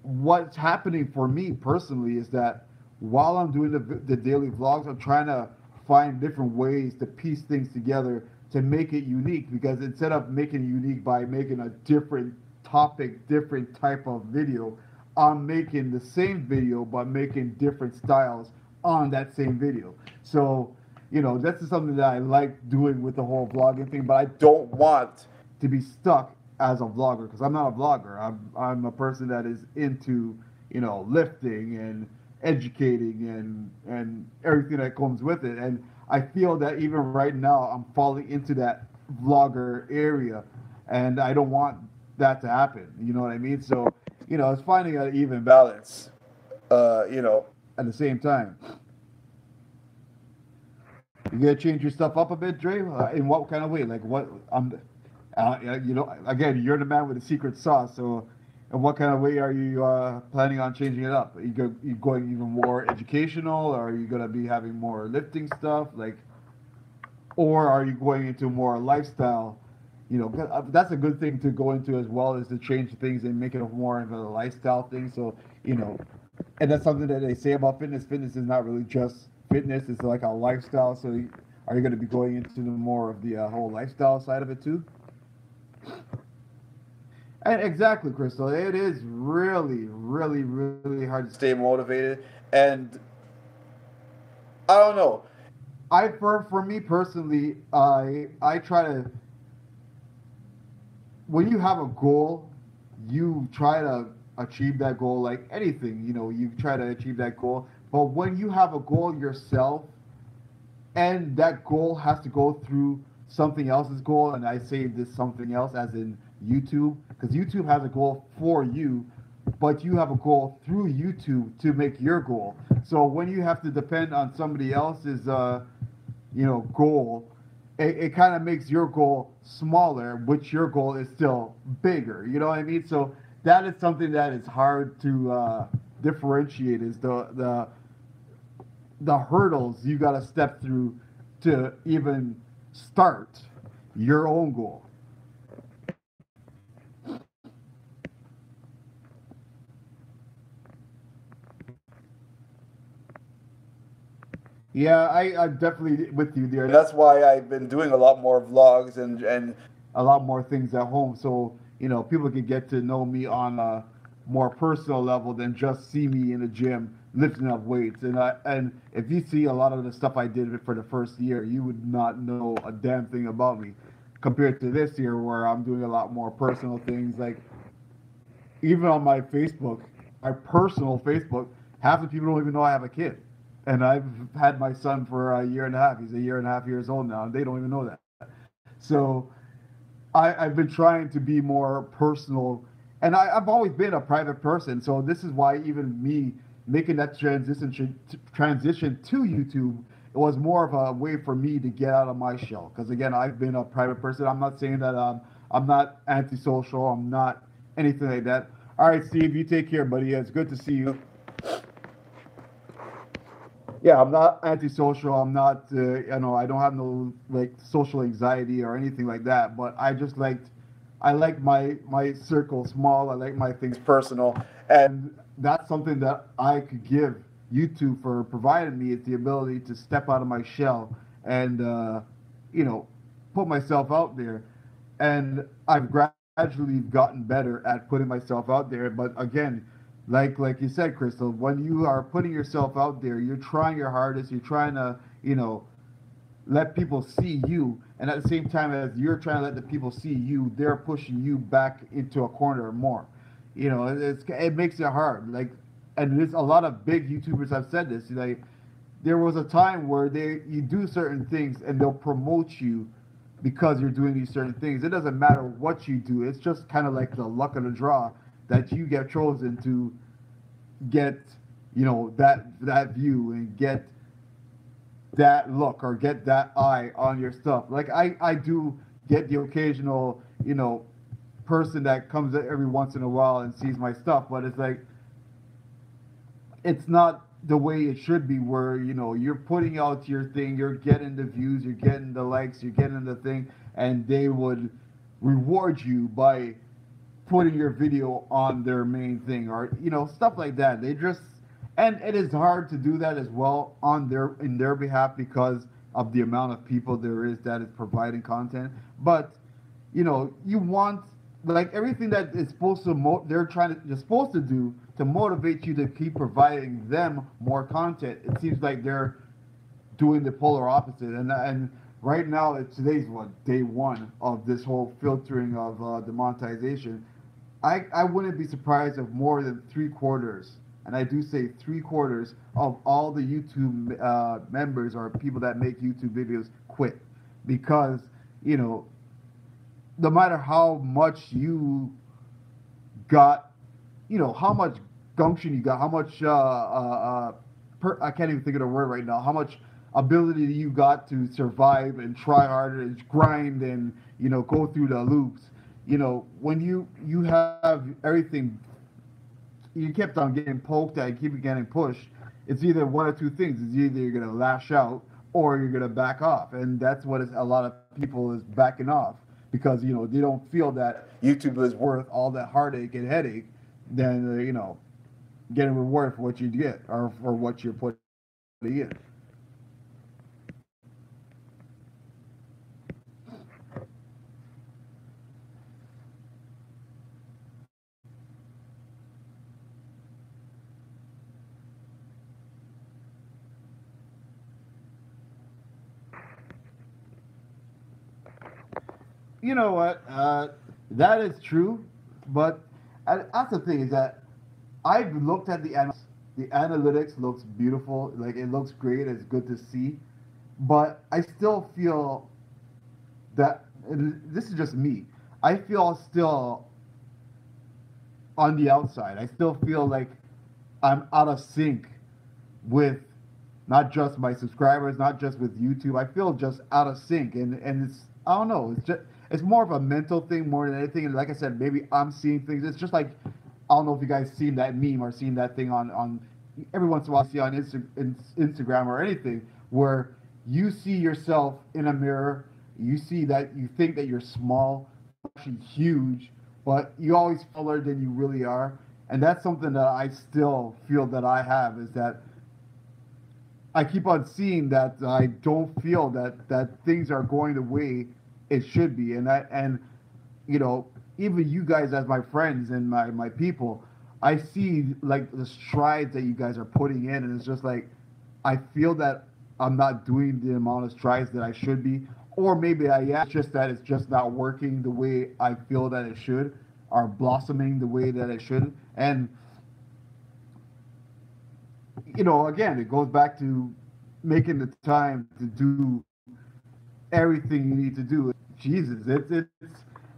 what's happening for me personally is that while I'm doing the daily vlogs, I'm trying to find different ways to piece things together to make it unique. Because instead of making it unique by making a different topic, different type of video, I'm making the same video but making different styles on that same video. So, this is something that I like doing with the whole vlogging thing, but I don't want to be stuck as a vlogger because I'm not a vlogger. I'm a person that is into lifting and educating and everything that comes with it. And I feel that even right now I'm falling into that vlogger area, and I don't want that to happen. You know what I mean? So it's finding an even balance. At the same time, you gotta change your stuff up a bit, Dre. In what kind of way? Like what? Again, you're the man with the secret sauce. So, in what kind of way are you planning on changing it up? You going even more educational, or are you gonna be having more lifting stuff, like, or are you going into more lifestyle? 'Cause, that's a good thing to go into as well, is to change things and make it more of a lifestyle thing. So, you know, and that's something that they say about fitness. Fitness is not really just fitness; it's like a lifestyle. So, are you going to be going into the more of the whole lifestyle side of it too? And exactly, Crystal. It is really, really, really hard to stay motivated. And I don't know. For me personally, I try to, when you have a goal, you try to achieve that goal like anything. You try to achieve that goal. But when you have a goal yourself, and that goal has to go through something else's goal, and I say this something else as in YouTube, because YouTube has a goal for you, but you have a goal through YouTube to make your goal. So when you have to depend on somebody else's goal, it kind of makes your goal smaller, which your goal is still bigger. You know what I mean? So that is something that is hard to differentiate, is the hurdles you got to step through to even start your own goal. Yeah, I'm definitely with you there. That's why I've been doing a lot more vlogs and a lot more things at home, so people can get to know me on a more personal level than just see me in the gym lifting up weights. And if you see a lot of the stuff I did for the first year, you would not know a damn thing about me compared to this year where I'm doing a lot more personal things. Like even on my Facebook, my personal Facebook, half the people don't even know I have a kid. And I've had my son for a year and a half. He's a year and a half years old now, and they don't even know that. So I've been trying to be more personal, and I've always been a private person. So this is why even me making that transition to YouTube, it was more of a way for me to get out of my shell. Because again, I've been a private person. I'm not saying that I'm not antisocial. I'm not anything like that. All right, Steve, you take care, buddy. It's good to see you. Yeah, I'm not antisocial. I'm not, I don't have no like social anxiety or anything like that. But I like my circle small. I like my things personal, and that's something that I could give YouTube for providing me, is the ability to step out of my shell and, you know, put myself out there. And I've gradually gotten better at putting myself out there. But again, like you said, Crystal, when you are putting yourself out there, you're trying your hardest. You're trying to, let people see you, and at the same time as you're trying to let the people see you, they're pushing you back into a corner more. It makes it hard. Like, and there's a lot of big YouTubers have said this. Like, there was a time where you do certain things and they'll promote you because you're doing these certain things. It doesn't matter what you do. It's just kind of like the luck of the draw that you get chosen to get, that view and get that look or get that eye on your stuff. Like I do get the occasional, person that comes every once in a while and sees my stuff, but it's like it's not the way it should be, where you're putting out your thing, you're getting the views, you're getting the likes, you're getting the thing, and they would reward you by putting your video on their main thing, or stuff like that. They just, and it is hard to do that as well on their in their behalf, because of the amount of people there is that is providing content. But you want, like, everything that is supposed to they're supposed to do to motivate you to keep providing them more content. It seems like they're doing the polar opposite. And right now, today's what, day one of this whole filtering of the monetization. I wouldn't be surprised if more than three quarters, and I do say three quarters of all the YouTube members or people that make YouTube videos quit, because you know no matter how much you got, how much gumption you got, how much I can't even think of the word right now, how much ability you got to survive and try harder and grind and go through the loops. When you have everything, you kept on getting poked at, keep getting pushed. It's either one or two things. It's either you're gonna lash out or you're gonna back off, and that's what a lot of people is backing off, because they don't feel that YouTube is worth all that heartache and headache. Then getting rewarded for what you get or for what you're putting in. You know what? That is true, but that's the thing, is that I've looked at the analytics. The analytics looks beautiful. Like, it looks great. It's good to see, but I still feel that, and this is just me. I feel still on the outside. I still feel like I'm out of sync with not just my subscribers, not just with YouTube. I feel just out of sync, and it's, I don't know. It's more of a mental thing more than anything. And like I said, maybe I'm seeing things. It's just like, I don't know if you guys seen that meme or seen that thing on every once in a while, see on Instagram or anything, where you see yourself in a mirror. You see that, you think that you're small, actually huge, but you always taller than you really are. And that's something that I still feel that I have, is that I keep on seeing that I don't feel that things are going the way it should be, and even you guys as my friends and my people, I see like the strides that you guys are putting in, and it's just like I feel that I'm not doing the amount of strides that I should be, or maybe I am. It's just that it's just not working the way I feel that it should, or blossoming the way that it should, and again, it goes back to making the time to do everything you need to do. Jesus,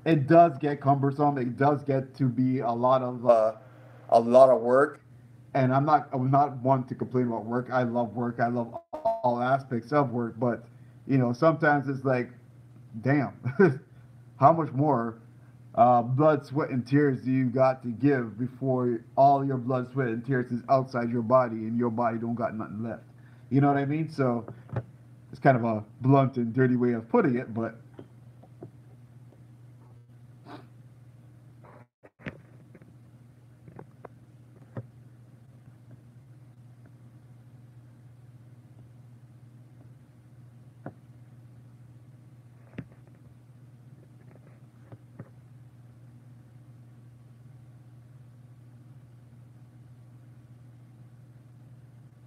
it does get cumbersome. It does get to be a lot of work. And I'm not one to complain about work. I love work. I love all aspects of work. But sometimes it's like, damn, how much more blood, sweat, and tears do you got to give before all your blood, sweat, and tears is outside your body, and your body don't got nothing left? You know what I mean? So it's kind of a blunt and dirty way of putting it, but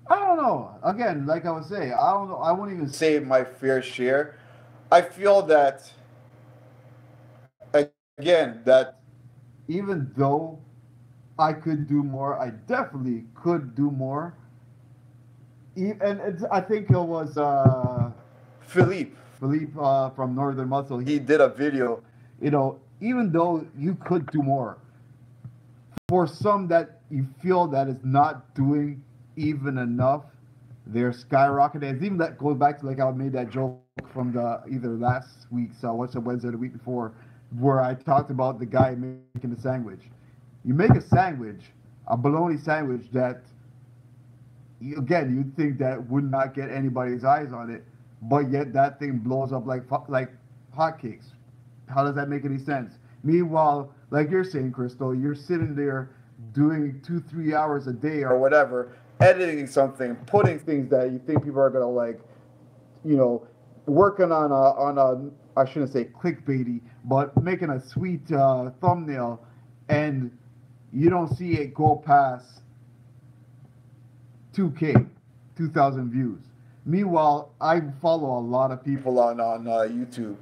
I don't know. Again, like I was saying, I don't know. I won't even say my fair share. I feel that, again, that even though I could do more, I definitely could do more. And I think it was Philippe from Northern Muscle. He did a video. Even though you could do more, for some that you feel that is not doing even enough, they're skyrocketing. And even that goes back to, like, I made that joke from the either last week's what's the Wednesday, the week before, where I talked about the guy making the sandwich. You make a sandwich, a bologna sandwich, that again, you'd think that would not get anybody's eyes on it, but yet that thing blows up like hotcakes. How does that make any sense? Meanwhile, like you're saying, Crystal, you're sitting there doing 2 3 hours a day or whatever, editing something, putting things that you think people are gonna like, you know, working on a I shouldn't say clickbaity, but making a sweet thumbnail, and you don't see it go past 2K, 2,000 views. Meanwhile, I follow a lot of people on YouTube,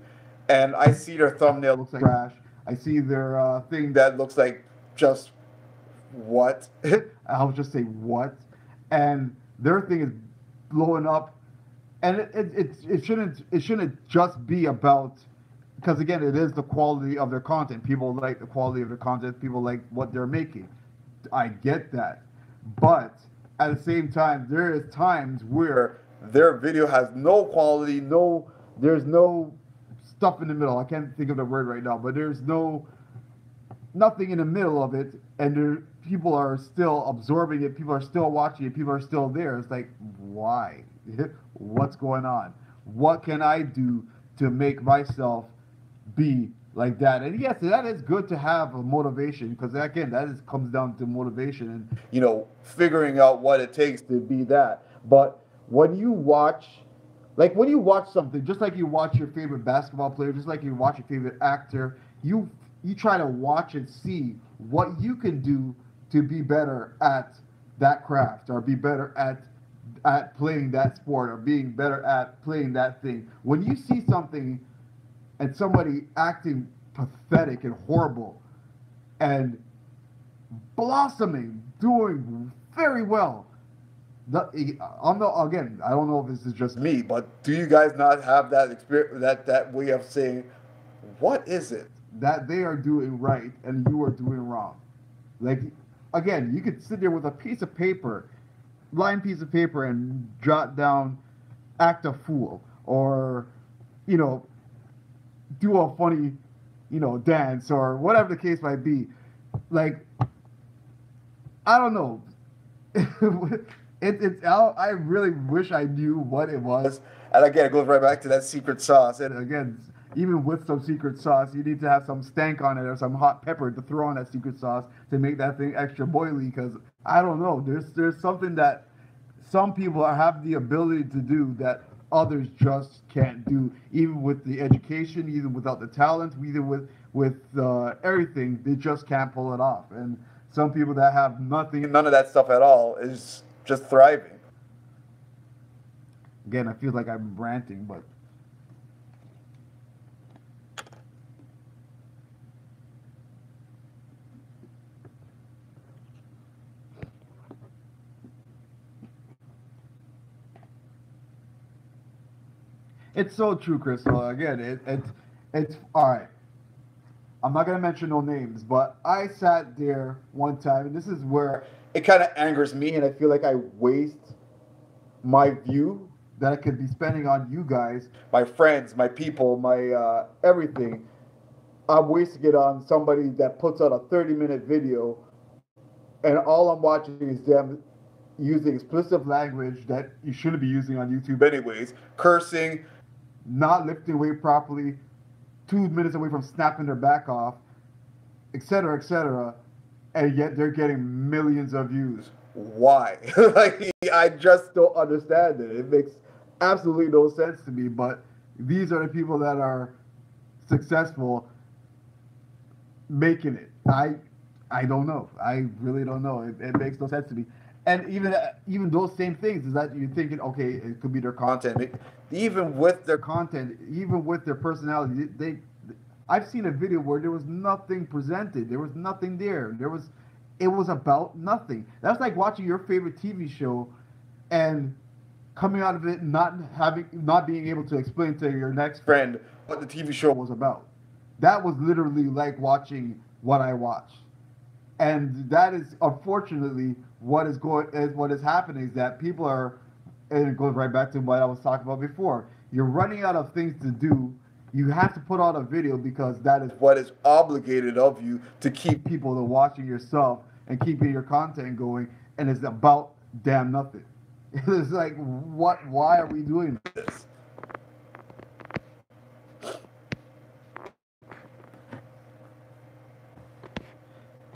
and I see their thumbnail looks like trash. I see their thing that looks like just what? I'll just say what, and their thing is blowing up, and it shouldn't just be about, because again, it is the quality of their content. People like the quality of their content. People like what they're making. I get that, but at the same time, there is times where their video has no quality, there's no stuff in the middle. I can't think of the word right now, but there's nothing in the middle of it, and people are still absorbing it. People are still watching it. People are still there. It's like, why? What's going on? What can I do to make myself be like that? And yes, that is good to have a motivation, because again, comes down to motivation and figuring out what it takes to be that. But when you watch, something, just like you watch your favorite basketball player, just like you watch your favorite actor, you try to watch and see what you can do to be better at that craft, or be better at playing that sport, or being better at playing that thing. When you see something and somebody acting pathetic and horrible and blossoming, doing very well, again, I don't know if this is just me, but do you guys not have that experience, that way of saying, what is it that they are doing right and you are doing wrong? Like, again, you could sit there with a piece of paper, line piece of paper, and jot down, act a fool, or do a funny, dance, or whatever the case might be. Like, I don't know. I really wish I knew what it was. And again, it goes right back to that secret sauce. And again, even with some secret sauce, you need to have some stank on it, or some hot pepper to throw on that secret sauce to make that thing extra boily. Because I don't know, there's something that some people have the ability to do that others just can't do, even with the education, even without the talent, even with everything. They just can't pull it off. And some people that have nothing, none of that stuff at all, is just thriving. Again, I feel like I'm ranting, but it's so true, Crystal. Again, it's all right. I'm not gonna mention no names, but I sat there one time, and this is where it kind of angers me, and I feel like I waste my view that I could be spending on you guys, my friends, my people, my everything. I'm wasting it on somebody that puts out a 30-minute video, and all I'm watching is them using explicit language that you shouldn't be using on YouTube anyways, cursing, not lifting weight properly, 2 minutes away from snapping their back off, etc., and yet they're getting millions of views. Why? Like, I just don't understand it. It makes absolutely no sense to me. But these are the people that are successful making it. I don't know. I really don't know. It makes no sense to me. And even those same things, is that you're thinking, okay, it could be their content. Even with their content, even with their personality, I've seen a video where there was nothing presented. There was nothing there. It was about nothing. That's like watching your favorite TV show and coming out of it not being able to explain to your next friend what the TV show was about. That was literally like watching what I watched. And that is unfortunately what is happening, is that people are, and it goes right back to what I was talking about before. You're running out of things to do. You have to put out a video because that is what is obligated of you to keep people to watching yourself and keeping your content going, and it's about damn nothing. It's like, what? Why are we doing this?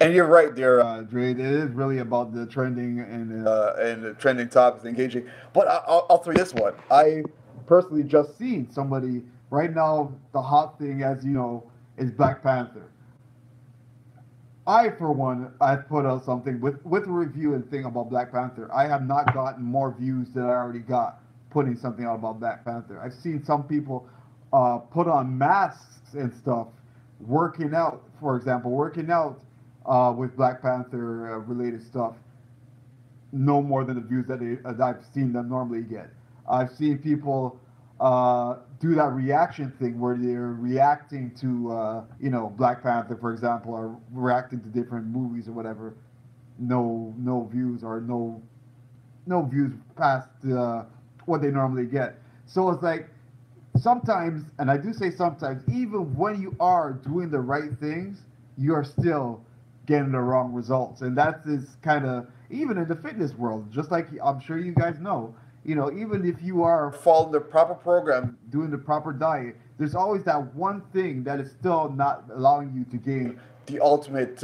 And you're right there, Dre. It is really about the trending and the trending topics, engaging. But I'll throw you this one. I personally just seen somebody right now. The hot thing, as you know, is Black Panther. I, for one, I put out something with a review and thing about Black Panther. I have not gotten more views than I already got putting something out about Black Panther. I've seen some people put on masks and stuff, working out, for example, working out with Black Panther related stuff, no more than the views that I've seen them normally get. I've seen people do that reaction thing where they're reacting to, Black Panther, for example, or reacting to different movies or whatever. No views or no views past what they normally get. So it's like sometimes, and I do say sometimes, even when you are doing the right things, you are still getting the wrong results, and that is kind of even in the fitness world. Just like I'm sure you guys know, even if you are following the proper program, doing the proper diet, there's always that one thing that is still not allowing you to gain the ultimate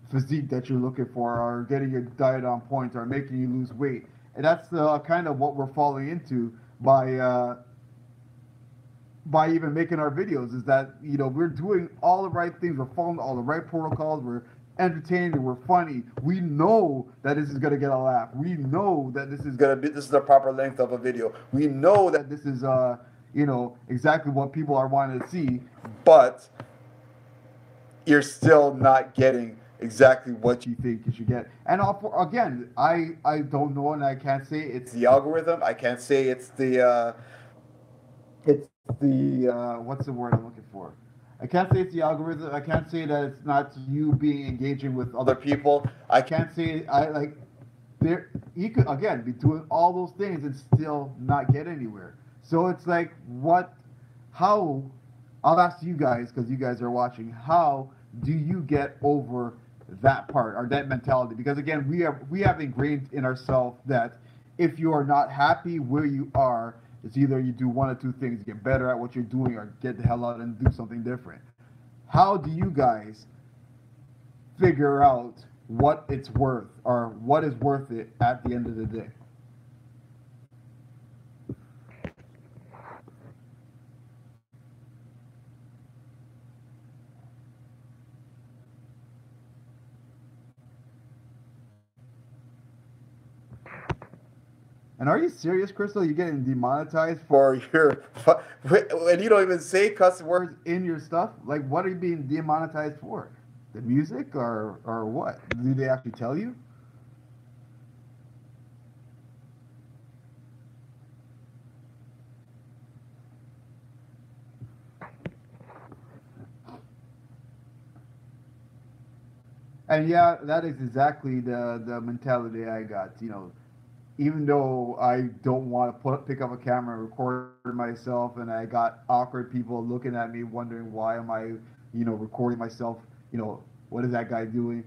physique that you're looking for, or getting your diet on point, or making you lose weight. And that's kind of what we're falling into by even making our videos, is that we're doing all the right things, we're following all the right protocols, we're entertaining, we're funny, we know that this is going to get a laugh, we know that this is the proper length of a video, we know that this is exactly what people are wanting to see, but you're still not getting exactly what you think you should get. And again, I don't know, and I can't say it's the algorithm, I can't say it's the what's the word I'm looking for? I can't say it's the algorithm. I can't say that it's not you being engaging with other people. I can't say I like there. You could again be doing all those things and still not get anywhere. So it's like what? How? I'll ask you guys because you guys are watching. How do you get over that part or that mentality? Because again, we have ingrained in ourselves that if you are not happy where you are, it's either you do one or two things: get better at what you're doing, or get the hell out and do something different. How do you guys figure out what it's worth, or what is worth it at the end of the day? And are you serious, Crystal? You're getting demonetized for your and you don't even say cuss words in your stuff? Like, what are you being demonetized for? The music, or what? Do they actually tell you? And yeah, that is exactly the mentality I got. Even though I don't want to pick up a camera and record myself, and I got awkward people looking at me wondering why am I, recording myself. What is that guy doing?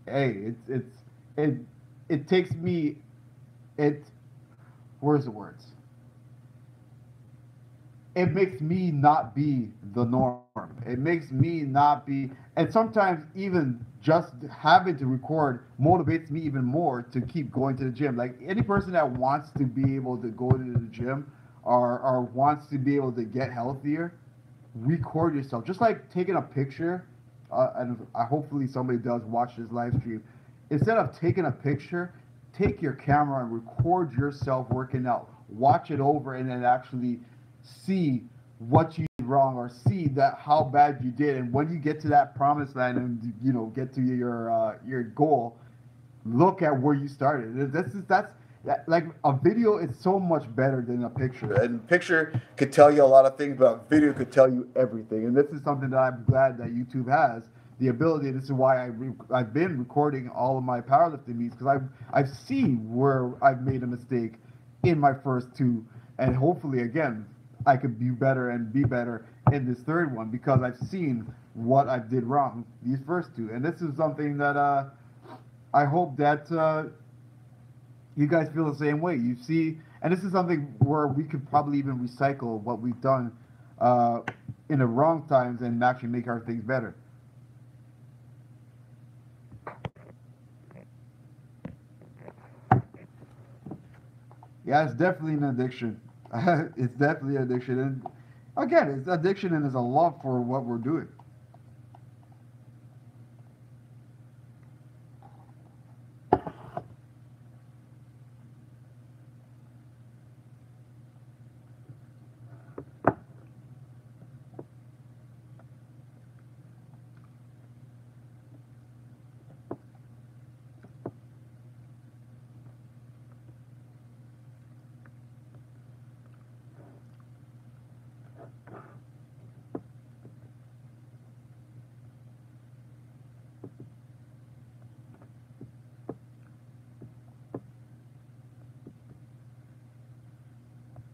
Hey, it it takes me it. Where's the words? It makes me not be the norm. It makes me not be, and sometimes even just having to record motivates me even more to keep going to the gym. Like any person that wants to be able to go to the gym, or wants to be able to get healthier, record yourself. Just like taking a picture, and hopefully somebody does watch this live stream. Instead of taking a picture, take your camera and record yourself working out. Watch it over and then actually see what you did wrong, or see that how bad you did. And when you get to that promised land and get to your goal, look at where you started. Like a video is so much better than a picture. And picture could tell you a lot of things, but a video could tell you everything. And this is something that I'm glad that YouTube has the ability. This is why I've been recording all of my powerlifting meets, because I've seen where I've made a mistake in my first two, and hopefully again I could be better and be better in this third one, because I've seen what I did wrong these first two. And this is something that I hope that You guys feel the same way. You see, and this is something where we could probably even recycle what we've done uh, in the wrong times and actually make our things better. Yeah, it's definitely an addiction. It's definitely an addiction, and again, it's addiction and it's a love for what we're doing.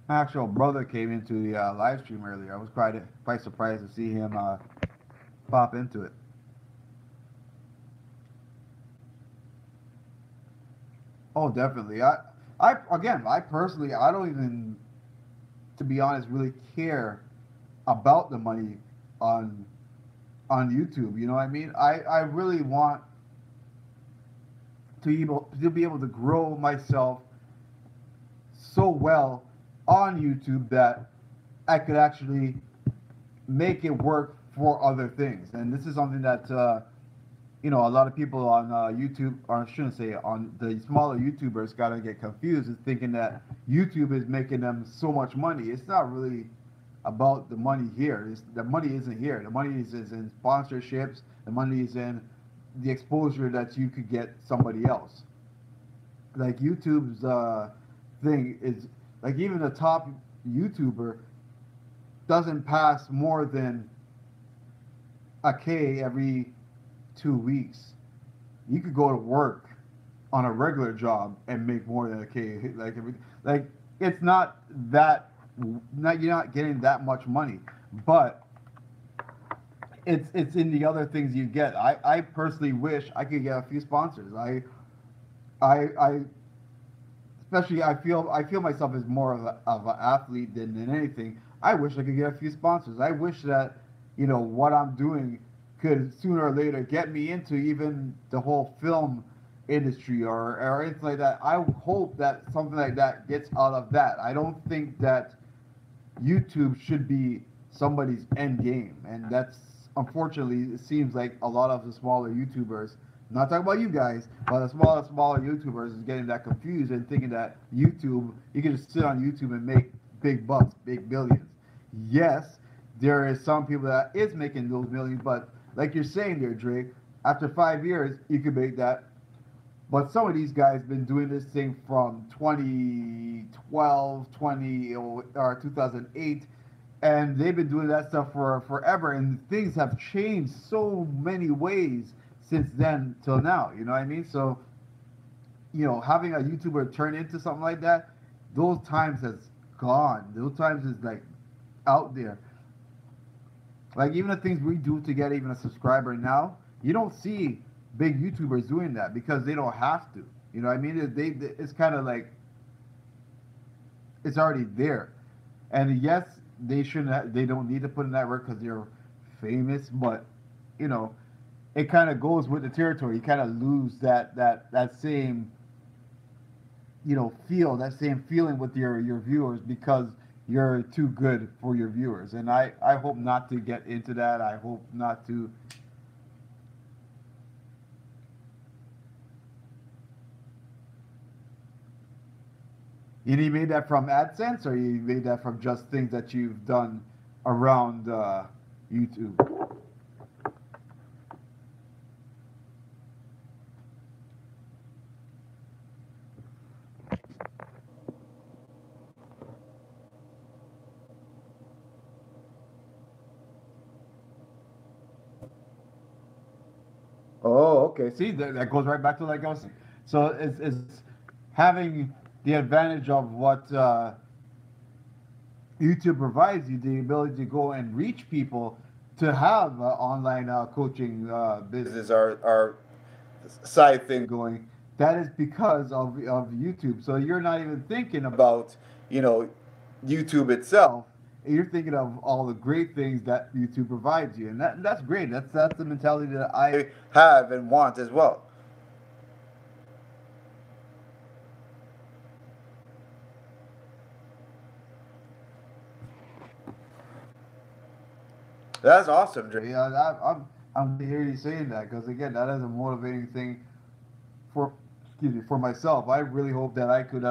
My actual brother came into the live stream earlier. I was quite surprised to see him pop into it. Oh, definitely. I personally, I don't even, to be honest, really care about the money on YouTube. You know what I mean? I really want to be able to grow myself so well on YouTube that I could actually make it work for other things. And this is something that a lot of people on YouTube, or I shouldn't say on the smaller YouTubers, gotta get confused, is thinking that YouTube is making them so much money. It's not really about the money here. The money isn't here. The money is in sponsorships. The money is in the exposure that you could get somebody else. Like YouTube's thing is like even the top YouTuber doesn't pass more than a K every 2 weeks. You could go to work on a regular job and make more than a K. Like it's not that not you're not getting that much money, but it's in the other things you get. I personally wish I could get a few sponsors. I especially I feel myself as more of an athlete than anything. I wish I could get a few sponsors. I wish that what I'm doing could sooner or later get me into even the whole film industry or anything like that. I hope that something like that gets out of that. I don't think that YouTube should be somebody's end game, and that's unfortunately it seems like a lot of the smaller YouTubers. I'm not talking about you guys, but the smaller YouTubers is getting that confused and thinking that YouTube, you can just sit on YouTube and make big bucks, big billions. Yes, there is some people that is making those millions, but like you're saying there, Dre, after 5 years, you could make that. But some of these guys been doing this thing from 2012, 20 or 2008, and they've been doing that stuff for forever. And things have changed so many ways since then till now. You know what I mean? So having a YouTuber turn into something like that, those times has gone. Those times is like out there. Like even the things we do to get even a subscriber now, you don't see big YouTubers doing that because they don't have to. You know what I mean? It's kind of like it's already there. And yes, they shouldn't. They don't need to put in that work because they're famous. But you know, it kind of goes with the territory. You kind of lose that same feel that same feeling with your viewers because you're too good for your viewers. And I hope not to get into that. I hope not to. You made that from AdSense, or you made that from just things that you've done around YouTube? Oh, okay. See, that goes right back to like I was saying. So it's having the advantage of what YouTube provides you, the ability to go and reach people to have online coaching business or side thing going. that is because of YouTube. So you're not even thinking about, you know, YouTube itself. You're thinking of all the great things that YouTube provides you, and that's great. That's the mentality that I have and want as well. That's awesome, Dre. Yeah, I'm glad to hear you saying that because again, that is a motivating thing for excuse me for myself. I really hope that I could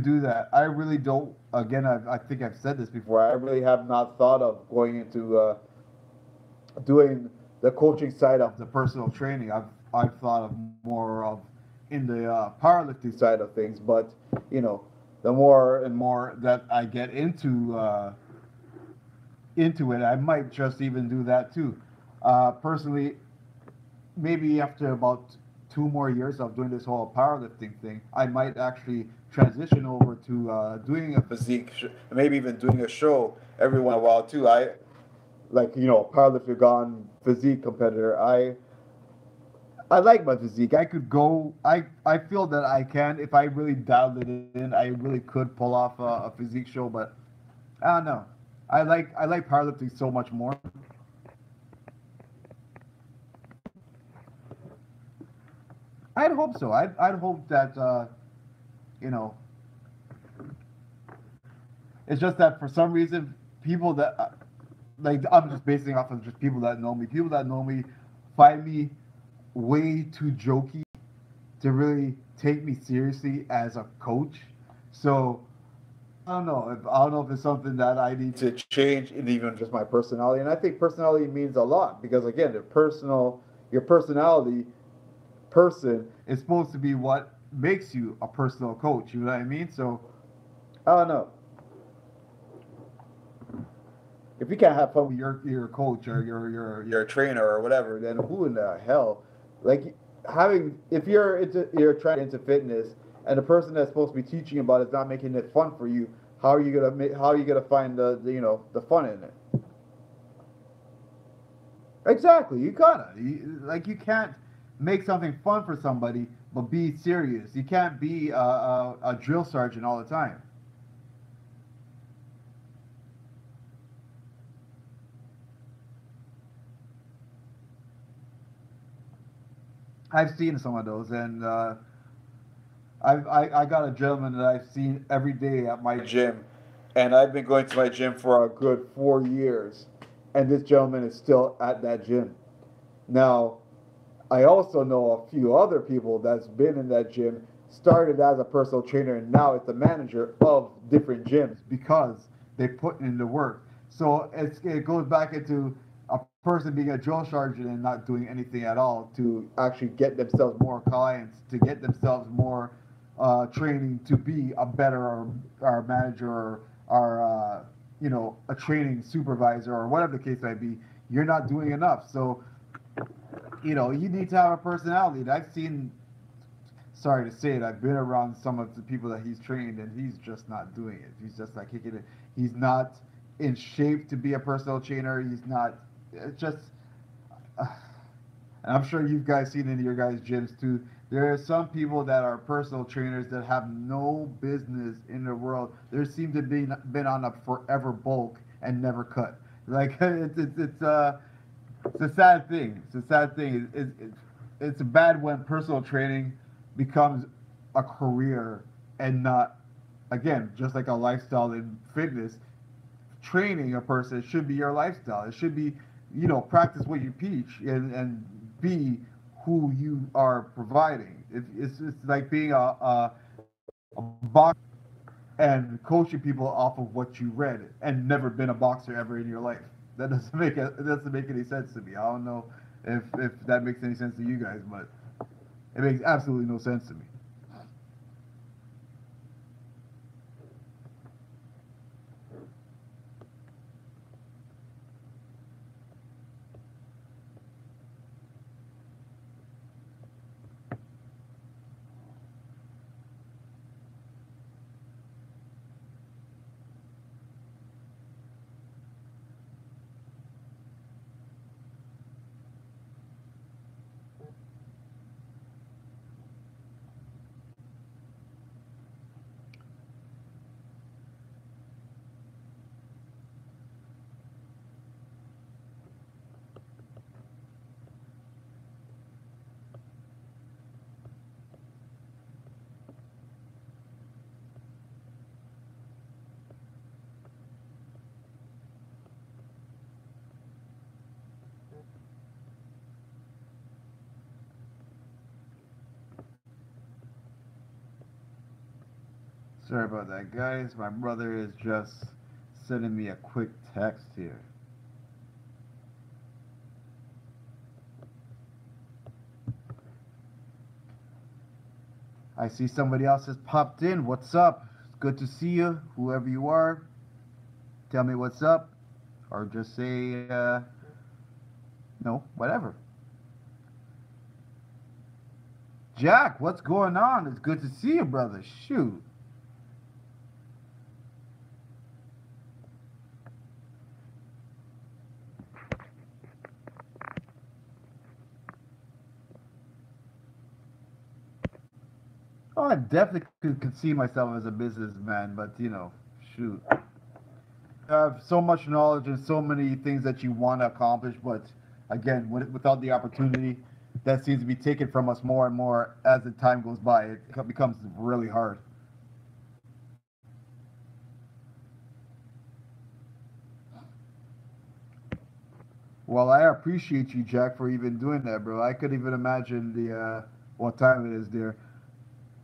do that. I really don't. Again, I think I've said this before. I really have not thought of going into doing the coaching side of the personal training. I've thought of more of in the powerlifting side of things. But you know, the more and more that I get into it, I might just even do that too. Personally, maybe after about 2 more years of doing this whole powerlifting thing, I might actually transition over to doing a physique, maybe even doing a show every once in a while too. I like powerlifter gone physique competitor. I like my physique. I could go. I feel that I can if I really dialed it in. I really could pull off a physique show, but I don't know. I like powerlifting so much more. I'd hope so. I'd hope that you know it's just that for some reason people that like I'm just basing off of just people that know me. People that know me find me way too jokey to really take me seriously as a coach. So I don't know if it's something that I need to change in even just my personality. And I think personality means a lot because again, your personality person is supposed to be what makes you a personal coach. You know what I mean? So I don't know. If you can't have fun with your coach or your trainer or whatever, then who in the hell like having if you're trying into fitness and the person that's supposed to be teaching about it is not making it fun for you, how are you gonna find the fun in it? Exactly, you can't make something fun for somebody but be serious. You can't be a drill sergeant all the time. I've seen some of those, and I got a gentleman that I've seen every day at my gym, and I've been going to my gym for a good 4 years, and this gentleman is still at that gym. Now, I also know a few other people that's been in that gym, started as a personal trainer, and now it's the manager of different gyms because they put in the work. So it goes back into a person being a drill sergeant and not doing anything at all to actually get themselves more clients, to get themselves more training to be a better or manager or a training supervisor or whatever the case might be. You're not doing enough. So you need to have a personality. And I've seen, sorry to say it, I've been around some of the people that he's trained, and he's just not doing it. He's just like kicking it. He's not in shape to be a personal trainer. He's not. It's just, and I'm sure you guys seen in your guys' gyms too. There are some people that are personal trainers that have no business in the world. There seem to be been on a forever bulk and never cut. Like it's a sad thing. It's a sad thing. It's bad when personal training becomes a career and not, again, just like a lifestyle in fitness. Training a person should be your lifestyle. It should be, practice what you teach and be who you are providing. It's like being a boxer and coaching people off of what you read and never been a boxer ever in your life. It doesn't make any sense to me. I don't know if that makes any sense to you guys, but it makes absolutely no sense to me. Sorry about that, guys. My brother is just sending me a quick text here. I see somebody else has popped in. What's up? It's good to see you, whoever you are. Tell me what's up, or just say no, whatever. Jack, what's going on? It's good to see you, brother. Shoot. Oh, I definitely could see myself as a businessman, but shoot. You have so much knowledge and so many things that you want to accomplish, but again, without the opportunity, that seems to be taken from us more and more as the time goes by. It becomes really hard. Well, I appreciate you, Jack, for even doing that, bro. I could even imagine the what time it is there.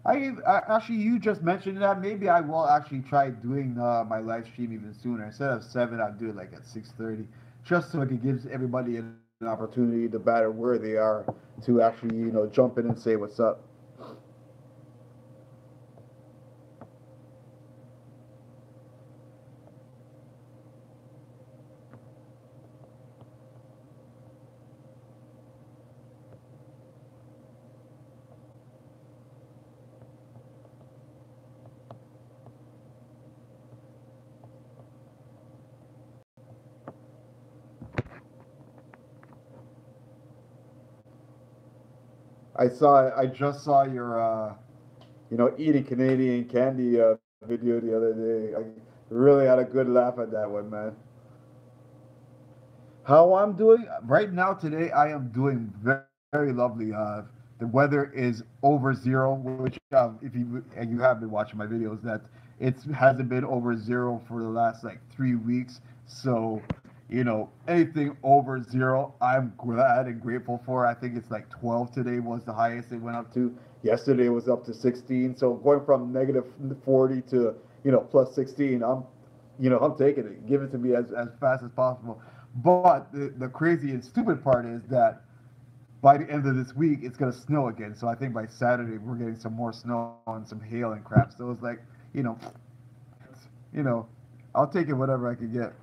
Actually, you just mentioned that. Maybe I will actually try doing my live stream even sooner. Instead of 7, I'll do it like at 6:30, just so it gives everybody an opportunity, no matter where they are, to actually jump in and say what's up. I just saw your eating Canadian candy video the other day. I really had a good laugh at that one, man. How I'm doing right now today, I am doing very, very lovely. The weather is over zero, which if you and you have been watching my videos, that it hasn't been over zero for the last like 3 weeks. So, anything over zero, I'm glad and grateful for. I think it's like 12 today was the highest it went up to. Yesterday was up to 16. So going from negative 40 to plus 16, I'm taking it. Give it to me as fast as possible. But the crazy and stupid part is that by the end of this week, it's going to snow again. So I think by Saturday, we're getting some more snow and some hail and crap. So it's like, you know, you know, I'll take it whatever I can get.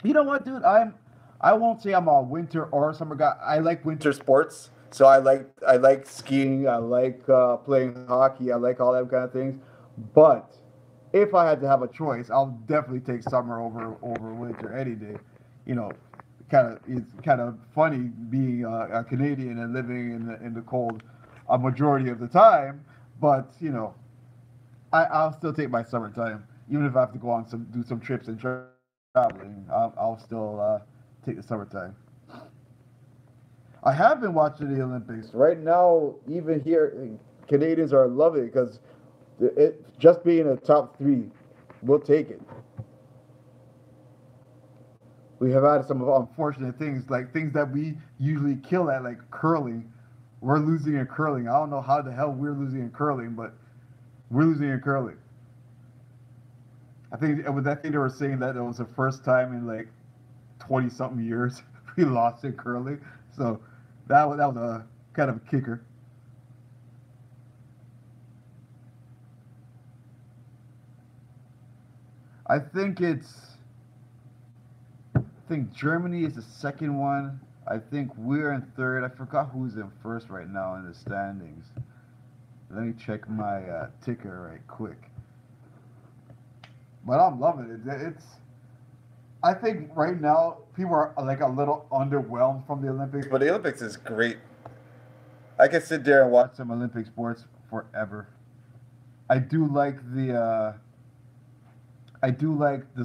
You know what, dude? I won't say I'm a winter or summer guy. I like winter sports. So I like skiing. I like playing hockey. I like all that kind of things. But if I had to have a choice, I'll definitely take summer over winter any day. You know, it's kind of funny being a Canadian and living in the cold a majority of the time. But I'll still take my summertime, even if I have to go on do some trips and traveling. I'll still take the summertime. I have been watching the Olympics right now. Even here, Canadians are loving it because it just being a top three, we'll take it. We have had some unfortunate things, like things that we usually kill at, like curling. We're losing in curling. I don't know how the hell we're losing in curling, but we're losing in curling. I think they were saying that it was the first time in like 20 something years we lost in curling. So that was a kind of a kicker. I think it's I think Germany is the second one. I think we're in third. I forgot who's in first right now in the standings. Let me check my ticker right quick. But I'm loving it. I think right now people are like a little underwhelmed from the Olympics, but the Olympics is great. I can sit there and watch some Olympic sports forever. I do like the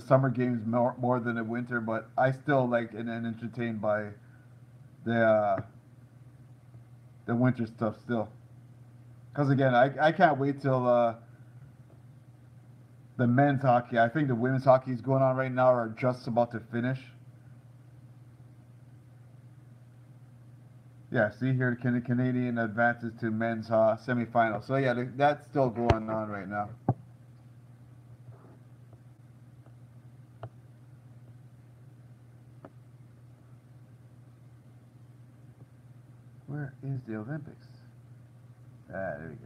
summer games more than the winter, but I still like and entertained by the the winter stuff still. Because again, I can't wait till the men's hockey. I think the women's hockey is going on right now are just about to finish. Yeah, see here, Canadian advances to men's semifinal. So yeah, that's still going on right now. Where is the Olympics? There we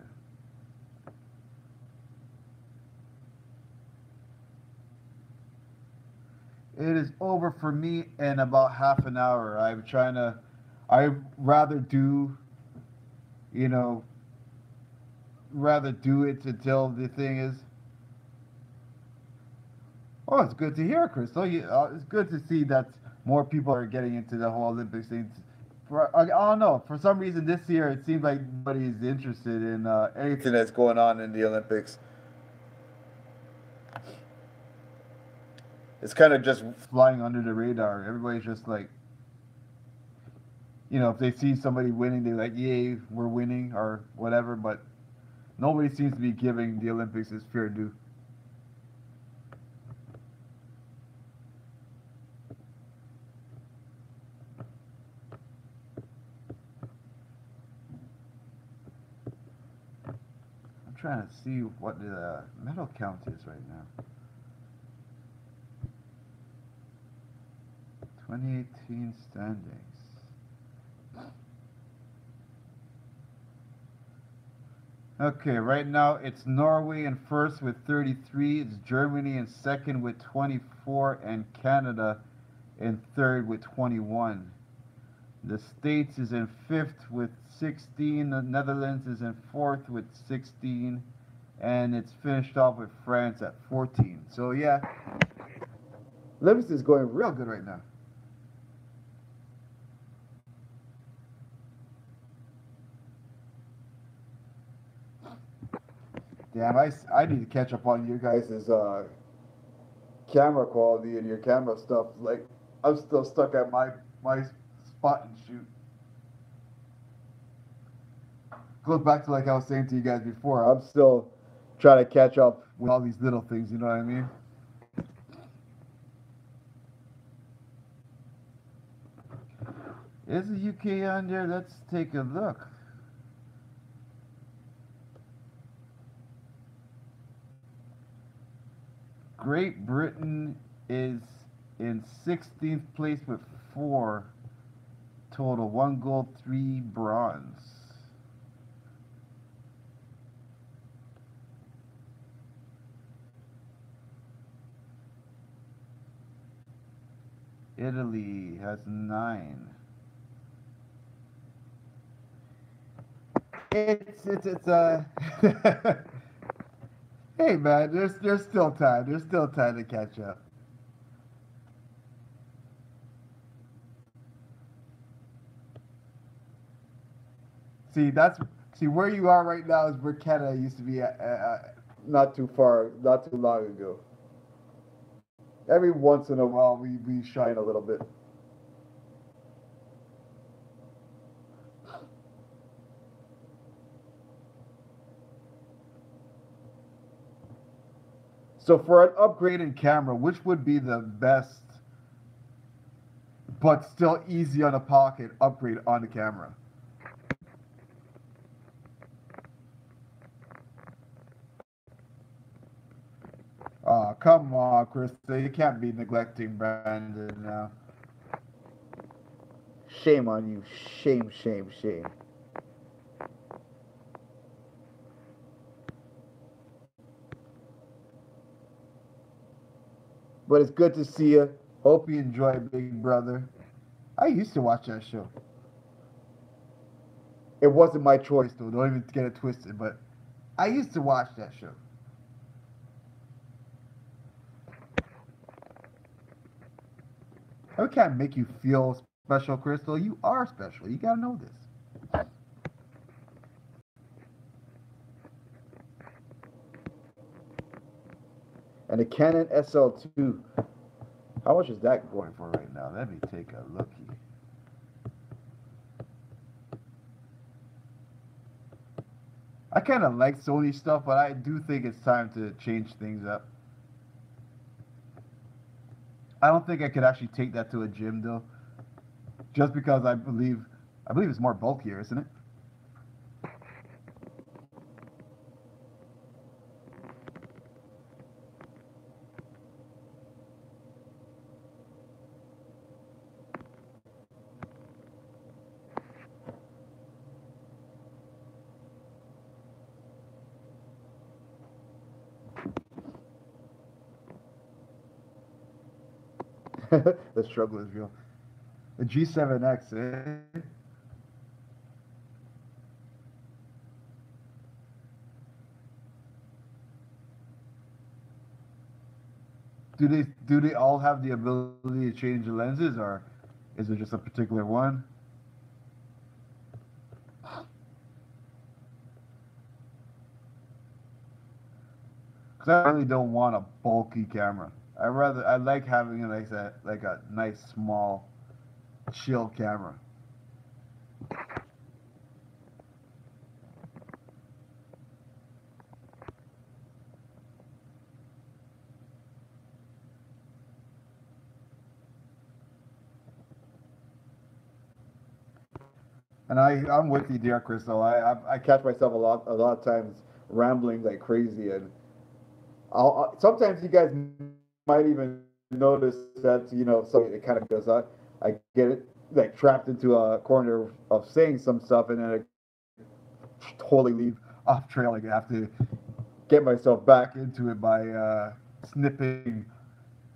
go. It is over for me in about half an hour. I'm trying to. I rather do, you know, rather do it until the thing is. Oh, it's good to hear, Crystal. It's good to see that more people are getting into the whole Olympics thing. I don't know. For some reason, this year it seems like nobody's interested in anything that's going on in the Olympics. It's kind of just flying under the radar. Everybody's just like, if they see somebody winning, they're like, "Yay, we're winning" or whatever. But nobody seems to be giving the Olympics its fair due. I'm trying to see what the medal count is right now. 2018 standings. Okay, right now it's Norway in first with 33, it's Germany in second with 24, and Canada in third with 21. The States is in fifth with 16, the Netherlands is in fourth with 16, and it's finished off with France at 14. So yeah, Livingston is going real good right now. Damn, I need to catch up on you guys' camera quality and your camera stuff. Like, I'm still stuck at my spot and shoot. Goes back to like I was saying to you guys before. I'm still trying to catch up with all these little things. You know what I mean? Is the UK on there? Let's take a look. Great Britain is in 16th place with 4 total. 1 gold, 3 bronze. Italy has 9. It's Hey man, there's still time. There's still time to catch up. See where you are right now is where Canada used to be not too long ago. Every once in a while we shine a little bit. So for an upgraded camera, which would be the best, but still easy on the pocket upgrade on the camera? Oh, come on, Krista. You can't be neglecting Brandon now. Shame on you. Shame, shame, shame. But it's good to see you. Hope you enjoy Big Brother. I used to watch that show. It wasn't my choice, though. Don't even get it twisted. But I used to watch that show. I can't make you feel special, Crystal. You are special. You gotta know this. And the Canon SL2. How much is that going for right now? Let me take a looky. I kind of like Sony stuff, but I do think it's time to change things up. I don't think I could actually take that to a gym, though. Just because I believe it's more bulkier, isn't it? The struggle is real. The G7X, eh? Do they all have the ability to change the lenses, or is it just a particular one? Because I really don't want a bulky camera. I like having like a nice small chill camera. And I'm with you, dear Crystal. I catch myself a lot of times rambling like crazy, and sometimes you guys might even notice that so it kind of does that. I get it like trapped into a corner of saying some stuff, and then I totally leave off trail. Like I have to get myself back into it by snipping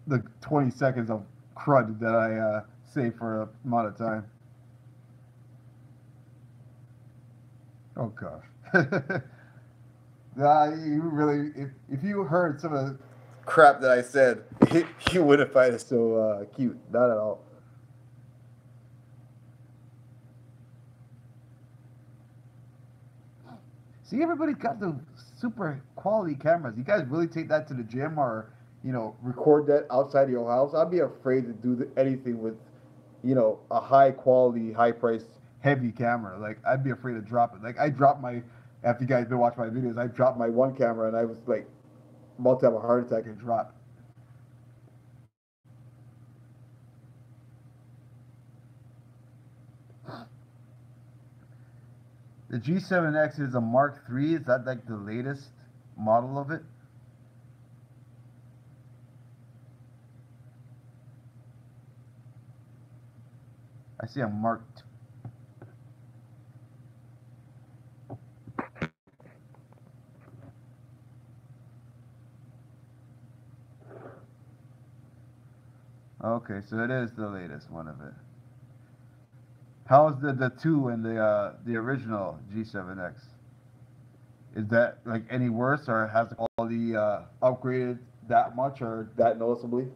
the 20 seconds of crud that I say for a amount of time. Oh gosh. You really, if you heard some of the crap that I said, you wouldn't find it so cute. Not at all. See, everybody's got the super quality cameras. You guys really take that to the gym, or record that outside of your house? I'd be afraid to do anything with a high quality, high priced, heavy camera. Like I'd be afraid to drop it. Like I dropped my. After you guys been watching my videos, I dropped my one camera and I was like about to have a heart attack and drop. The G7X is a Mark III. Is that like the latest model of it? I see a Mark. Okay, so it is the latest one of it. How's the two and the original G7X? Is that like any worse, or has the quality upgraded that much, or that noticeably?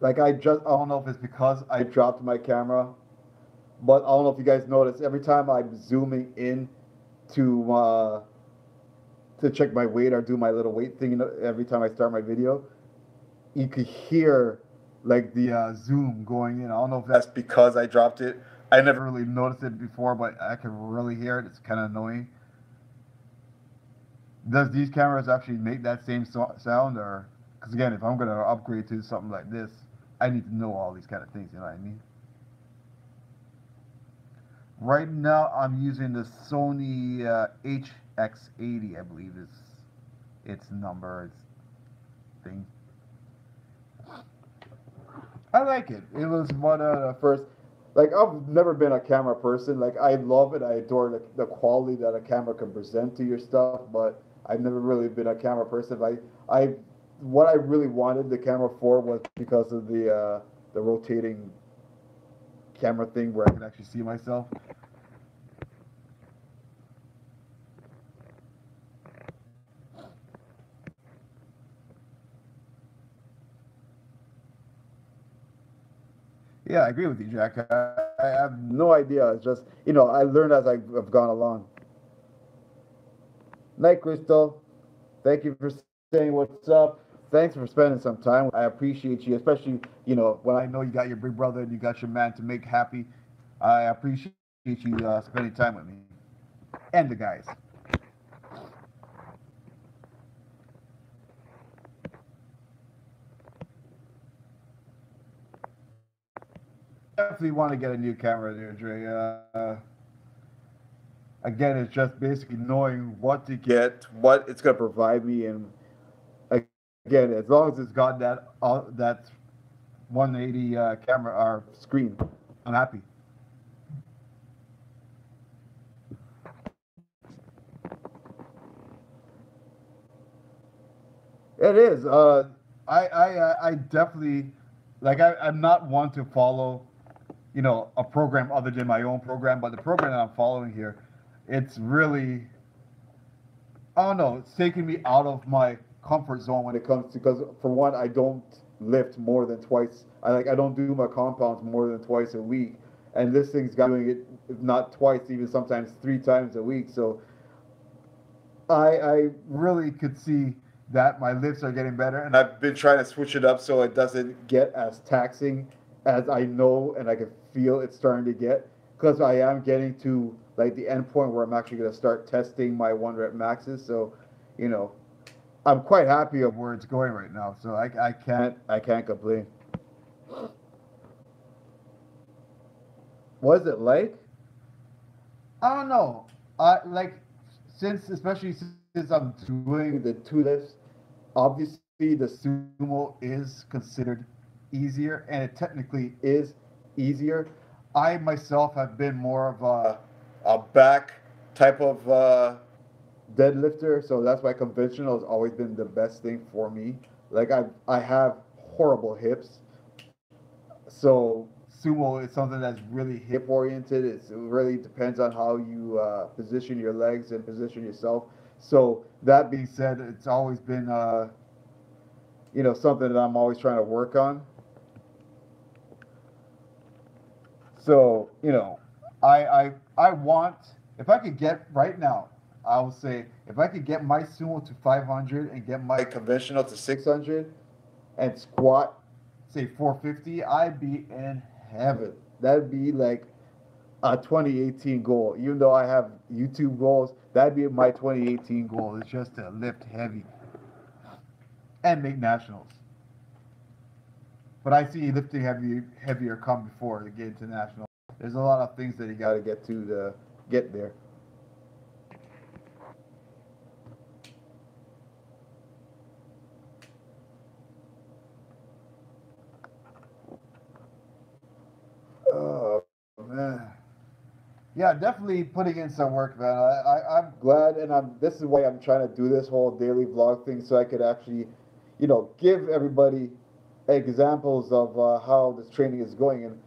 Like I don't know if it's because I dropped my camera, but I don't know if you guys notice. Every time I'm zooming in to uh, to check my weight or do my little weight thing, every time I start my video, you could hear like the zoom going in. I don't know if that's because I dropped it. I never really noticed it before, but I can really hear it. It's kind of annoying. Does these cameras actually make that same sound, or because again, if I'm gonna upgrade to something like this, I need to know all these kind of things. You know what I mean? Right now, I'm using the Sony HX80, I believe is its number, its thing. I like it. It was one of the first. Like I've never been a camera person. Like I love it. I adore the quality that a camera can present to your stuff. But I've never really been a camera person. I what I really wanted the camera for was because of the rotating camera thing where I can actually see myself. Yeah, I agree with you, Jack. I have no idea. It's just I learned as I've gone along. Night, Crystal. Thank you for saying what's up. Thanks for spending some time. I appreciate you, especially when I know you got your big brother and you got your man to make happy. I appreciate you spending time with me and the guys. Definitely want to get a new camera there, Dre. Again, it's just basically knowing what to get, what it's going to provide me, and again, as long as it's got that 180 camera or screen, I'm happy. It is. I definitely like. I'm not one to follow, a program other than my own program, but the program that I'm following here, it's really, I don't know, it's taking me out of my comfort zone when it comes to, because for one, I don't lift more than twice. I don't do my compounds more than twice a week, and this thing's got doing it if not twice, even sometimes 3 times a week. So I really could see that my lifts are getting better, and I've been trying to switch it up so it doesn't get as taxing as I know and I can feel it's starting to get, because I am getting to like the end point where I'm actually going to start testing my 1 rep maxes. So, you know, I'm quite happy of where it's going right now. So I can't complain. What is it like? I don't know. I like since especially since I'm doing the two lifts. Obviously, the sumo is considered easier, and it technically is easier. I myself have been more of a back type of deadlifter, so that's why conventional has always been the best thing for me. Like I have horrible hips, so sumo is something that's really hip oriented. It really depends on how you position your legs and position yourself. So that being said, it's always been something that I'm always trying to work on. So I want, if I could get right now, I will say if I could get my sumo to 500 and get my conventional to 600 and squat say 450, I'd be in heaven. That'd be like a 2018 goal. Even though I have YouTube goals, that'd be my 2018 goal. It's just to lift heavy and make nationals. But I see lifting heavier come before to get into national. There's a lot of things that you got to get to get there. Oh man. Yeah, definitely putting in some work, man. I'm glad, and this is why I'm trying to do this whole daily vlog thing, so I could actually, give everybody examples of how this training is going. And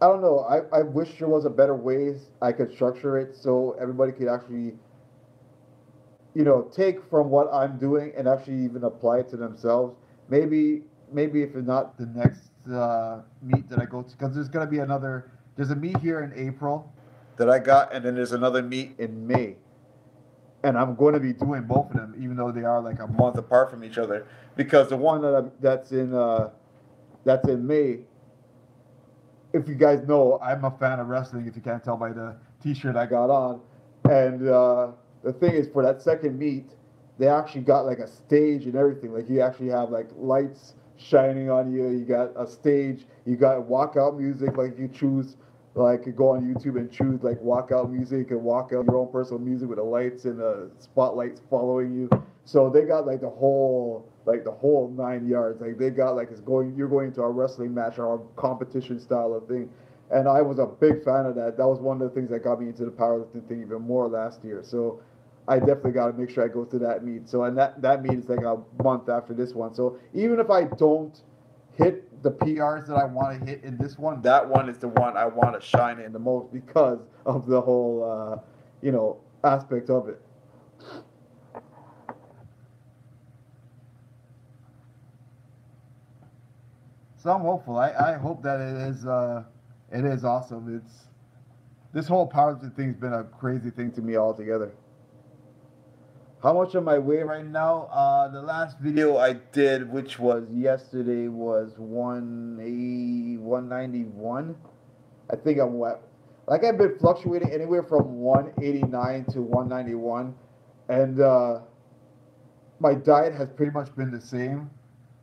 I don't know, I wish there was a better ways I could structure it so everybody could actually, take from what I'm doing and actually even apply it to themselves. Maybe if it's not the next meet that I go to, because there's a meet here in April that I got, and then there's another meet in May, and I'm going to be doing both of them, even though they are like a month apart from each other. Because the one that's in May, if you guys know, I'm a fan of wrestling. If you can't tell by the T-shirt I got on, and the thing is, for that second meet, they actually got like a stage and everything. Like you actually have like lights shining on you. You got a stage. You got walkout music. Like you choose, like you go on YouTube and choose like walkout music and walk out your own personal music with the lights and the spotlights following you. So they got like the whole 9 yards. Like they got like you're going to a wrestling match or a competition style of thing. And I was a big fan of that. That was one of the things that got me into the powerlifting thing even more last year. So I definitely got to make sure I go to that meet. So and that meet is like a month after this one. So even if I don't hit the PRs that I want to hit in this one, that one is the one I want to shine in the most because of the whole aspect of it. So I'm hopeful. I hope that it is awesome. This whole powerlifting thing's been a crazy thing to me altogether. How much am I weighing right now? The last video I did, which was yesterday, was 180, 191. I think I'm what like I've been fluctuating anywhere from 189 to 191, and my diet has pretty much been the same.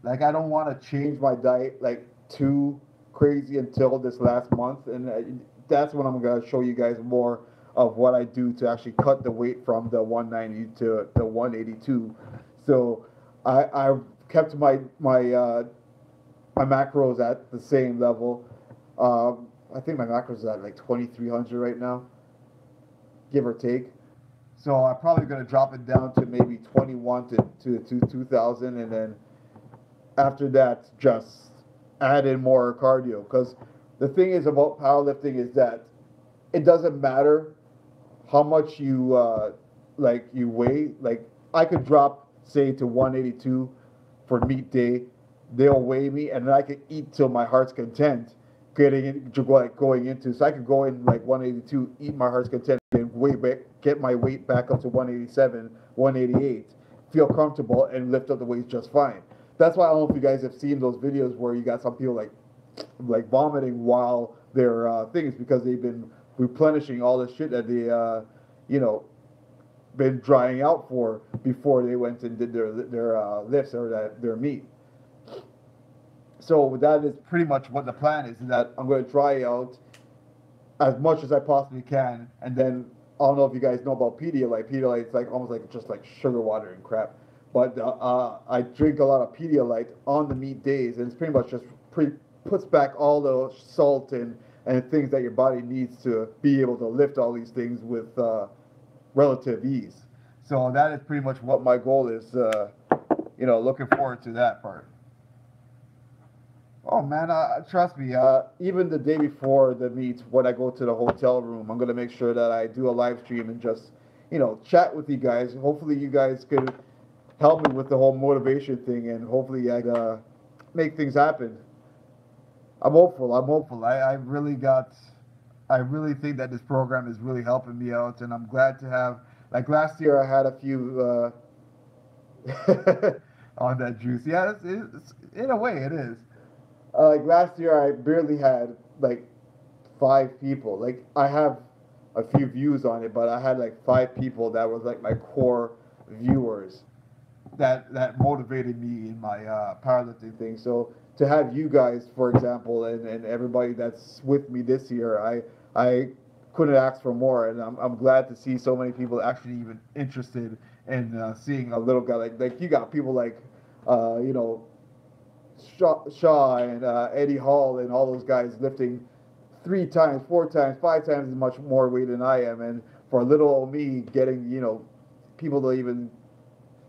Like I don't want to change my diet like too crazy until this last month, and that's when I'm gonna show you guys more of what I do to actually cut the weight from the 190 to the 182. So I've kept my macros at the same level. I think my macros is at like 2,300 right now, give or take. So I'm probably going to drop it down to maybe 21 to 2,000, and then after that, just add in more cardio. Because the thing is about powerlifting is that it doesn't matter how much you weigh. Like I could drop say to 182 for meet day, they'll weigh me, and then I can eat till my heart's content. Going into, so I could go in like 182, eat my heart's content, and get my weight back up to 187, 188, feel comfortable, and lift up the weights just fine. That's why I don't know if you guys have seen those videos where you got some people like vomiting while they're things because they've been replenishing all the shit that they been drying out for before they went and did their lifts or their meet. So that is pretty much what the plan is that I'm going to dry out as much as I possibly can, and then I don't know if you guys know about Pedialyte. Pedialyte is like almost like just like sugar water and crap. But I drink a lot of Pedialyte on the meat days, and it's pretty much just puts back all the salt and things that your body needs to be able to lift all these things with relative ease. So that is pretty much what my goal is. Looking forward to that part. Oh man, trust me. Even the day before the meet, when I go to the hotel room, I'm gonna make sure that I do a live stream and just, chat with you guys. Hopefully, you guys could help me with the whole motivation thing, and hopefully, I make things happen. I'm hopeful. I really think that this program is really helping me out, and I'm glad to have. Like last year, I had a few on that juice. Yeah, it's in a way it is. Like last year, I barely had like 5 people. Like I have a few views on it, but I had like 5 people that was like my core viewers that motivated me in my powerlifting thing. So to have you guys, for example, and everybody that's with me this year, I couldn't ask for more, and I'm glad to see so many people actually even interested in seeing a little guy like you got people like Shaw and Eddie Hall and all those guys lifting 3 times, 4 times, 5 times as much more weight than I am, and for little old me getting people to even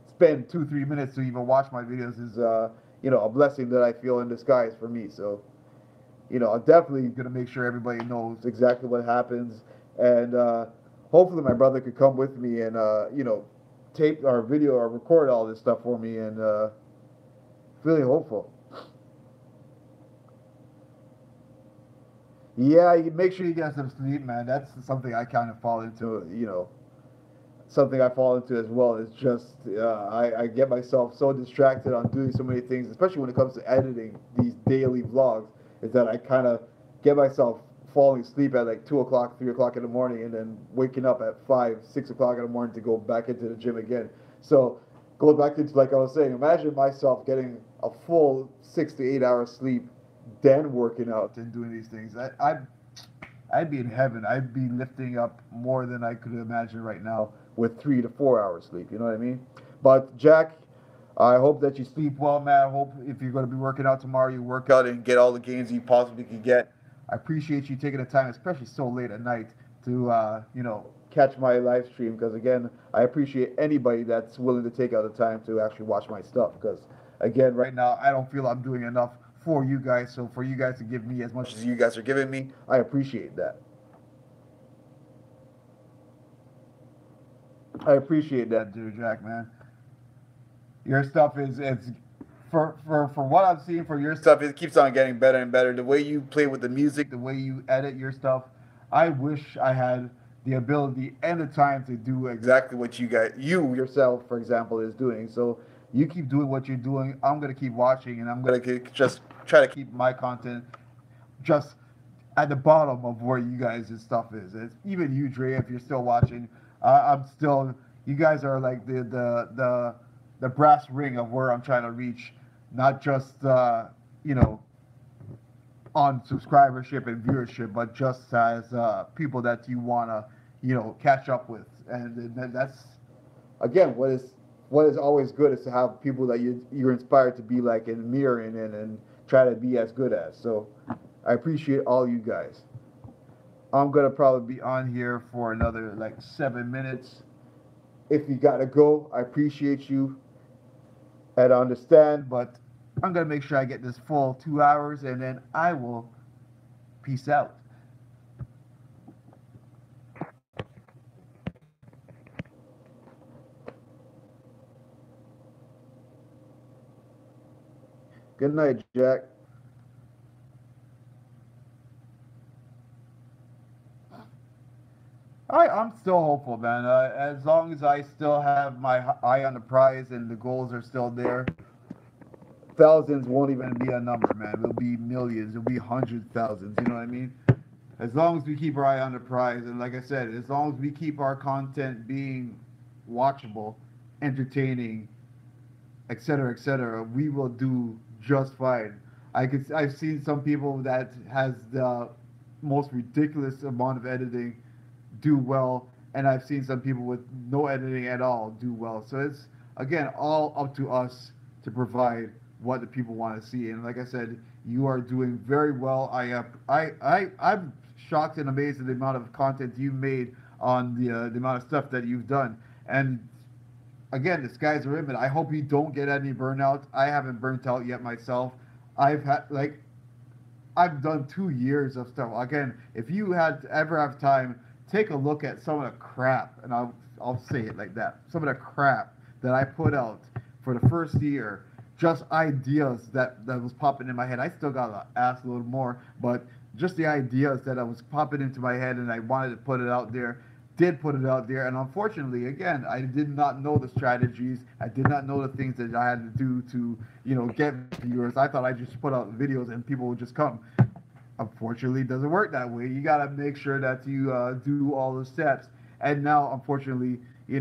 spend 2-3 minutes to even watch my videos is a blessing that I feel in disguise for me. So I'm definitely gonna make sure everybody knows exactly what happens, and hopefully my brother could come with me and tape our video or record all this stuff for me, and really hopeful. Yeah, you make sure you get some sleep, man. That's something I kind of fall into, something I fall into as well. Is just I get myself so distracted on doing so many things, especially when it comes to editing these daily vlogs, is that I kind of get myself falling asleep at like 2 o'clock, 3 o'clock in the morning, and then waking up at 5, 6 o'clock in the morning to go back into the gym again. So going back into, like I was saying, imagine myself getting a full 6 to 8 hours sleep, then working out and doing these things. I'd be in heaven. I'd be lifting up more than I could imagine right now with 3 to 4 hours sleep. You know what I mean? But Jack, I hope that you sleep well, man. I hope if you're going to be working out tomorrow, you work out and get all the gains you possibly can get. I appreciate you taking the time, especially so late at night, to catch my live stream. Because again, I appreciate anybody that's willing to take out the time to actually watch my stuff. Because again, right now, I don't feel I'm doing enough for you guys. So for you guys to give me as much as you guys are giving me, I appreciate that. I appreciate that, dear Jack, man. Your stuff is it's for what I'm seeing for your stuff, it keeps on getting better and better. The way you play with the music, the way you edit your stuff, I wish I had the ability and the time to do exactly what you yourself, for example, is doing. So you keep doing what you're doing. I'm gonna keep watching, and I'm gonna just try to keep my content just at the bottom of where you guys' stuff is. It's even you, Dre, if you're still watching. I'm still. You guys are like the brass ring of where I'm trying to reach, not just you know on subscribership and viewership, but just as people that you wanna catch up with, and that's again what is always good is to have people that you're inspired to be like and mirroring in and try to be as good as. So I appreciate all you guys. I'm gonna probably be on here for another like 7 minutes. If you gotta go, I appreciate you and I understand, but I'm gonna make sure I get this full 2 hours and then I will peace out. Good night, Jack. I'm still hopeful, man. As long as I still have my eye on the prize and the goals are still there, thousands won't even be a number, man. It'll be millions. It'll be hundred thousands. You know what I mean? As long as we keep our eye on the prize, and like I said, as long as we keep our content being watchable, entertaining, etc., we will do just fine. I've seen some people that has the most ridiculous amount of editing do well, and I've seen some people with no editing at all do well. So it's again all up to us to provide what the people want to see. And like I said, you are doing very well. I'm shocked and amazed at the amount of content you made on the amount of stuff that you've done. And again, the sky's the limit. I hope you don't get any burnout. I haven't burnt out yet myself. I've had like I've done 2 years of stuff. Again, if you had ever have time, take a look at some of the crap, and I'll say it like that. Some of the crap that I put out for the first year, just ideas that was popping in my head. I still got to ask a little more, but just the ideas that I was popping into my head, and I wanted to put it out there. Did put it out there, and unfortunately, again, I did not know the strategies. I did not know the things that I had to do to, get viewers. I thought I just put out videos and people would just come. Unfortunately, it doesn't work that way. You got to make sure that you do all the steps. And now, unfortunately, you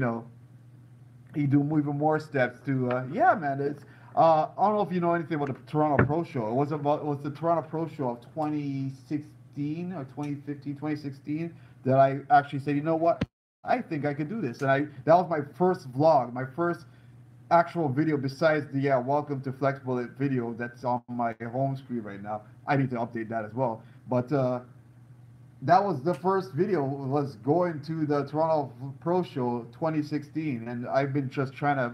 do even more steps to, yeah, man. It's I don't know if you know anything about the Toronto Pro Show. It was the Toronto Pro Show of 2016 or 2015, 2016 that I actually said, you know what, I think I could do this. And that was my first vlog, my first actual video besides the welcome to Flex Bullet video that's on my home screen right now. I need to update that as well. But that was the first video, was going to the Toronto Pro Show 2016, and I've been just trying to,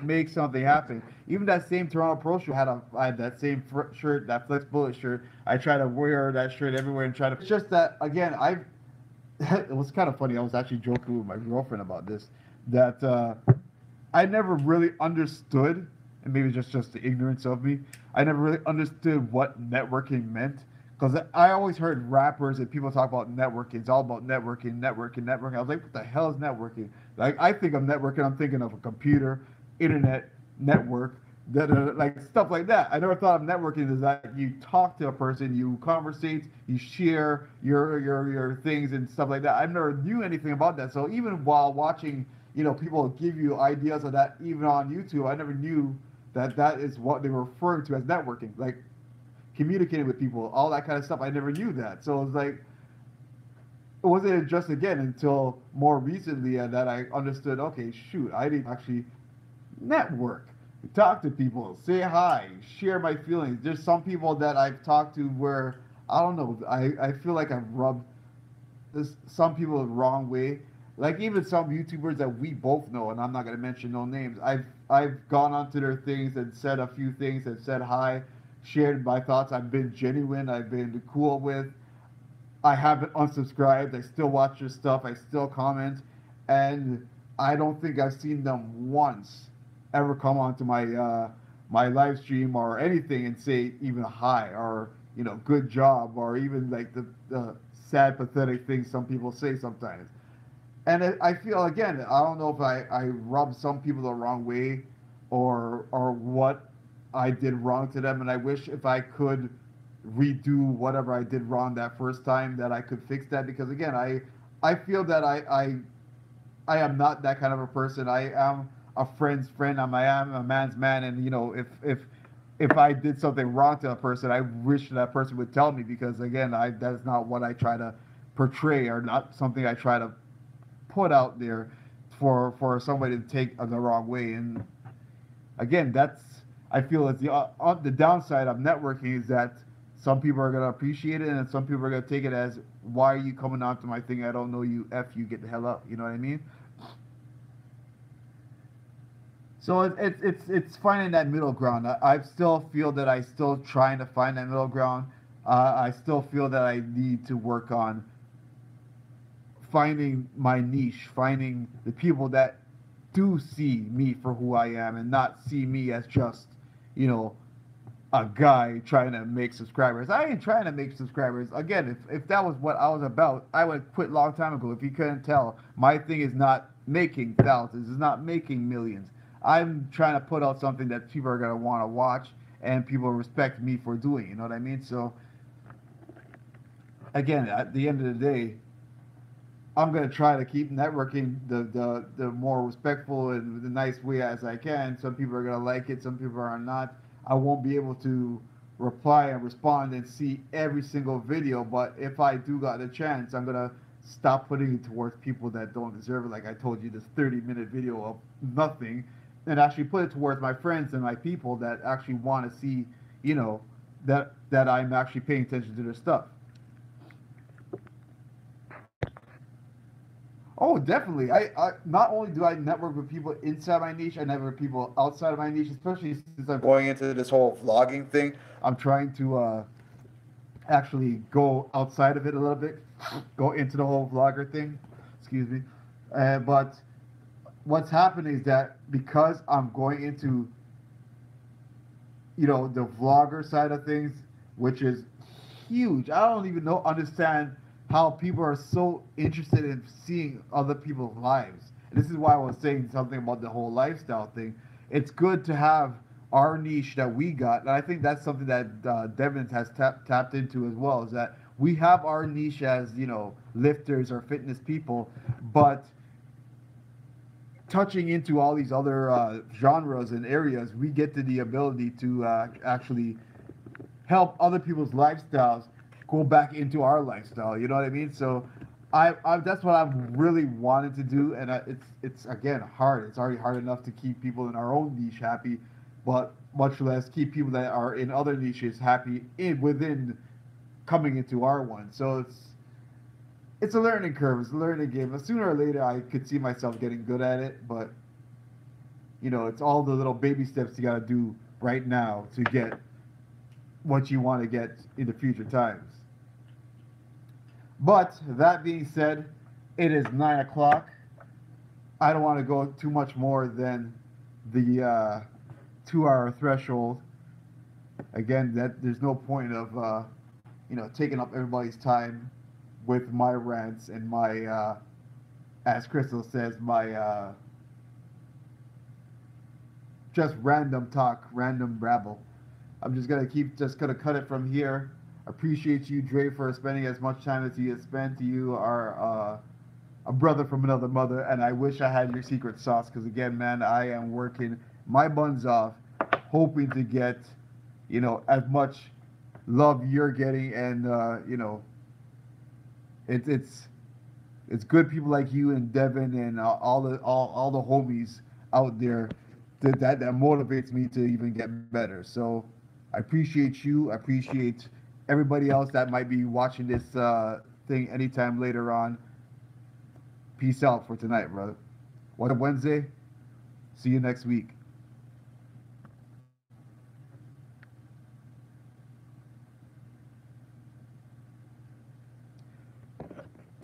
make something happen. Even that same Toronto Pro Show I had that same shirt, that Flex Bullet shirt. I try to wear that shirt everywhere and try to. It's just that again, it was kind of funny. I was actually joking with my girlfriend about this. That I never really understood, and maybe just the ignorance of me. I never really understood what networking meant. Because I always heard rappers and people talk about networking. It's all about networking. I was like, what the hell is networking? Like, I think of networking, I'm thinking of a computer, internet, network, like stuff like that. I never thought of networking as that you talk to a person, you conversate, you share your things and stuff like that. I never knew anything about that. So even while watching, people give you ideas of that, even on YouTube, I never knew that is what they were referring to as networking. Like, communicating with people, all that kind of stuff. I never knew that. So it was like, it wasn't just again until more recently that I understood, okay, shoot, I need to actually network, talk to people, say hi, share my feelings. There's some people that I've talked to where, I don't know, I feel like I've rubbed some people the wrong way. Like even some YouTubers that we both know, and I'm not gonna mention no names. I've gone onto their things and said a few things and said hi, shared my thoughts. I've been genuine. I've been cool with. I haven't unsubscribed. I still watch your stuff. I still comment, and I don't think I've seen them once ever come onto my live stream or anything and say even hi or good job or even like the sad pathetic things some people say sometimes. And I feel again, I don't know if I rub some people the wrong way or what I did wrong to them, and I wish if I could redo whatever I did wrong that first time, that I could fix that. Because again, I feel that I am not that kind of a person. I am a friend's friend. I am a man's man. And you know, if I did something wrong to a person, I wish that person would tell me, because again, I that is not what I try to portray, or not something I try to put out there for somebody to take the wrong way. And again, that's, I feel it's the downside of networking, is that some people are gonna appreciate it, and some people are gonna take it as, why are you coming onto my thing? I don't know you. F you, get the hell up. You know what I mean? So it's finding that middle ground. I still feel that I still trying to find that middle ground. I still feel that I need to work on finding my niche, finding the people that do see me for who I am, and not see me as just, you know, a guy trying to make subscribers. I ain't trying to make subscribers. Again, if that was what I was about, I would have quit a long time ago. If you couldn't tell, my thing is not making thousands, it's not making millions. I'm trying to put out something that people are gonna want to watch, and people respect me for doing. You know what I mean? So again, at the end of the day, I'm gonna try to keep networking the more respectful and the nice way as I can. Some people are gonna like it, some people are not. I won't be able to reply and respond and see every single video, but if I do got a chance, I'm gonna stop putting it towards people that don't deserve it. Like I told you, this 30-minute video of nothing, and actually put it towards my friends and my people that actually want to see, you know, that I'm actually paying attention to their stuff. Oh, definitely. I not only do I network with people inside my niche, I network with people outside of my niche, especially since I'm going into this whole vlogging thing. I'm trying to actually go outside of it a little bit, go into the whole vlogger thing. Excuse me. But what's happening is that because I'm going into, you know, the vlogger side of things, which is huge. I don't even know understand how people are so interested in seeing other people's lives. And this is why I was saying something about the whole lifestyle thing. It's good to have our niche that we got, and I think that's something that Devin has tapped into as well. Is that we have our niche as, you know, lifters or fitness people, but touching into all these other genres and areas, we get to the ability to actually help other people's lifestyles go back into our lifestyle. You know what I mean? So, I that's what I've really wanted to do, and it's again hard. It's already hard enough to keep people in our own niche happy, but much less keep people that are in other niches happy in within coming into our one. So it's a learning curve. It's a learning game. But sooner or later, I could see myself getting good at it. But you know, it's all the little baby steps you gotta do right now to get what you want to get in the future times. But that being said, it is 9 o'clock. I don't want to go too much more than the 2 hour threshold. Again, that there's no point of you know, taking up everybody's time with my rants and my as Crystal says, my just random talk, random rabble. I'm just gonna cut it from here. Appreciate you, Dre, for spending as much time as you have spent. You are a brother from another mother, and I wish I had your secret sauce. Because again, man, I am working my buns off, hoping to get, you know, as much love you're getting, and you know, it's good people like you and Devin and all the homies out there that motivates me to even get better. So I appreciate you. I appreciate everybody else that might be watching this thing anytime later on. Peace out for tonight, brother. What a Wednesday. See you next week.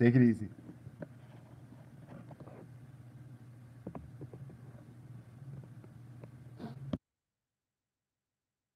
Take it easy.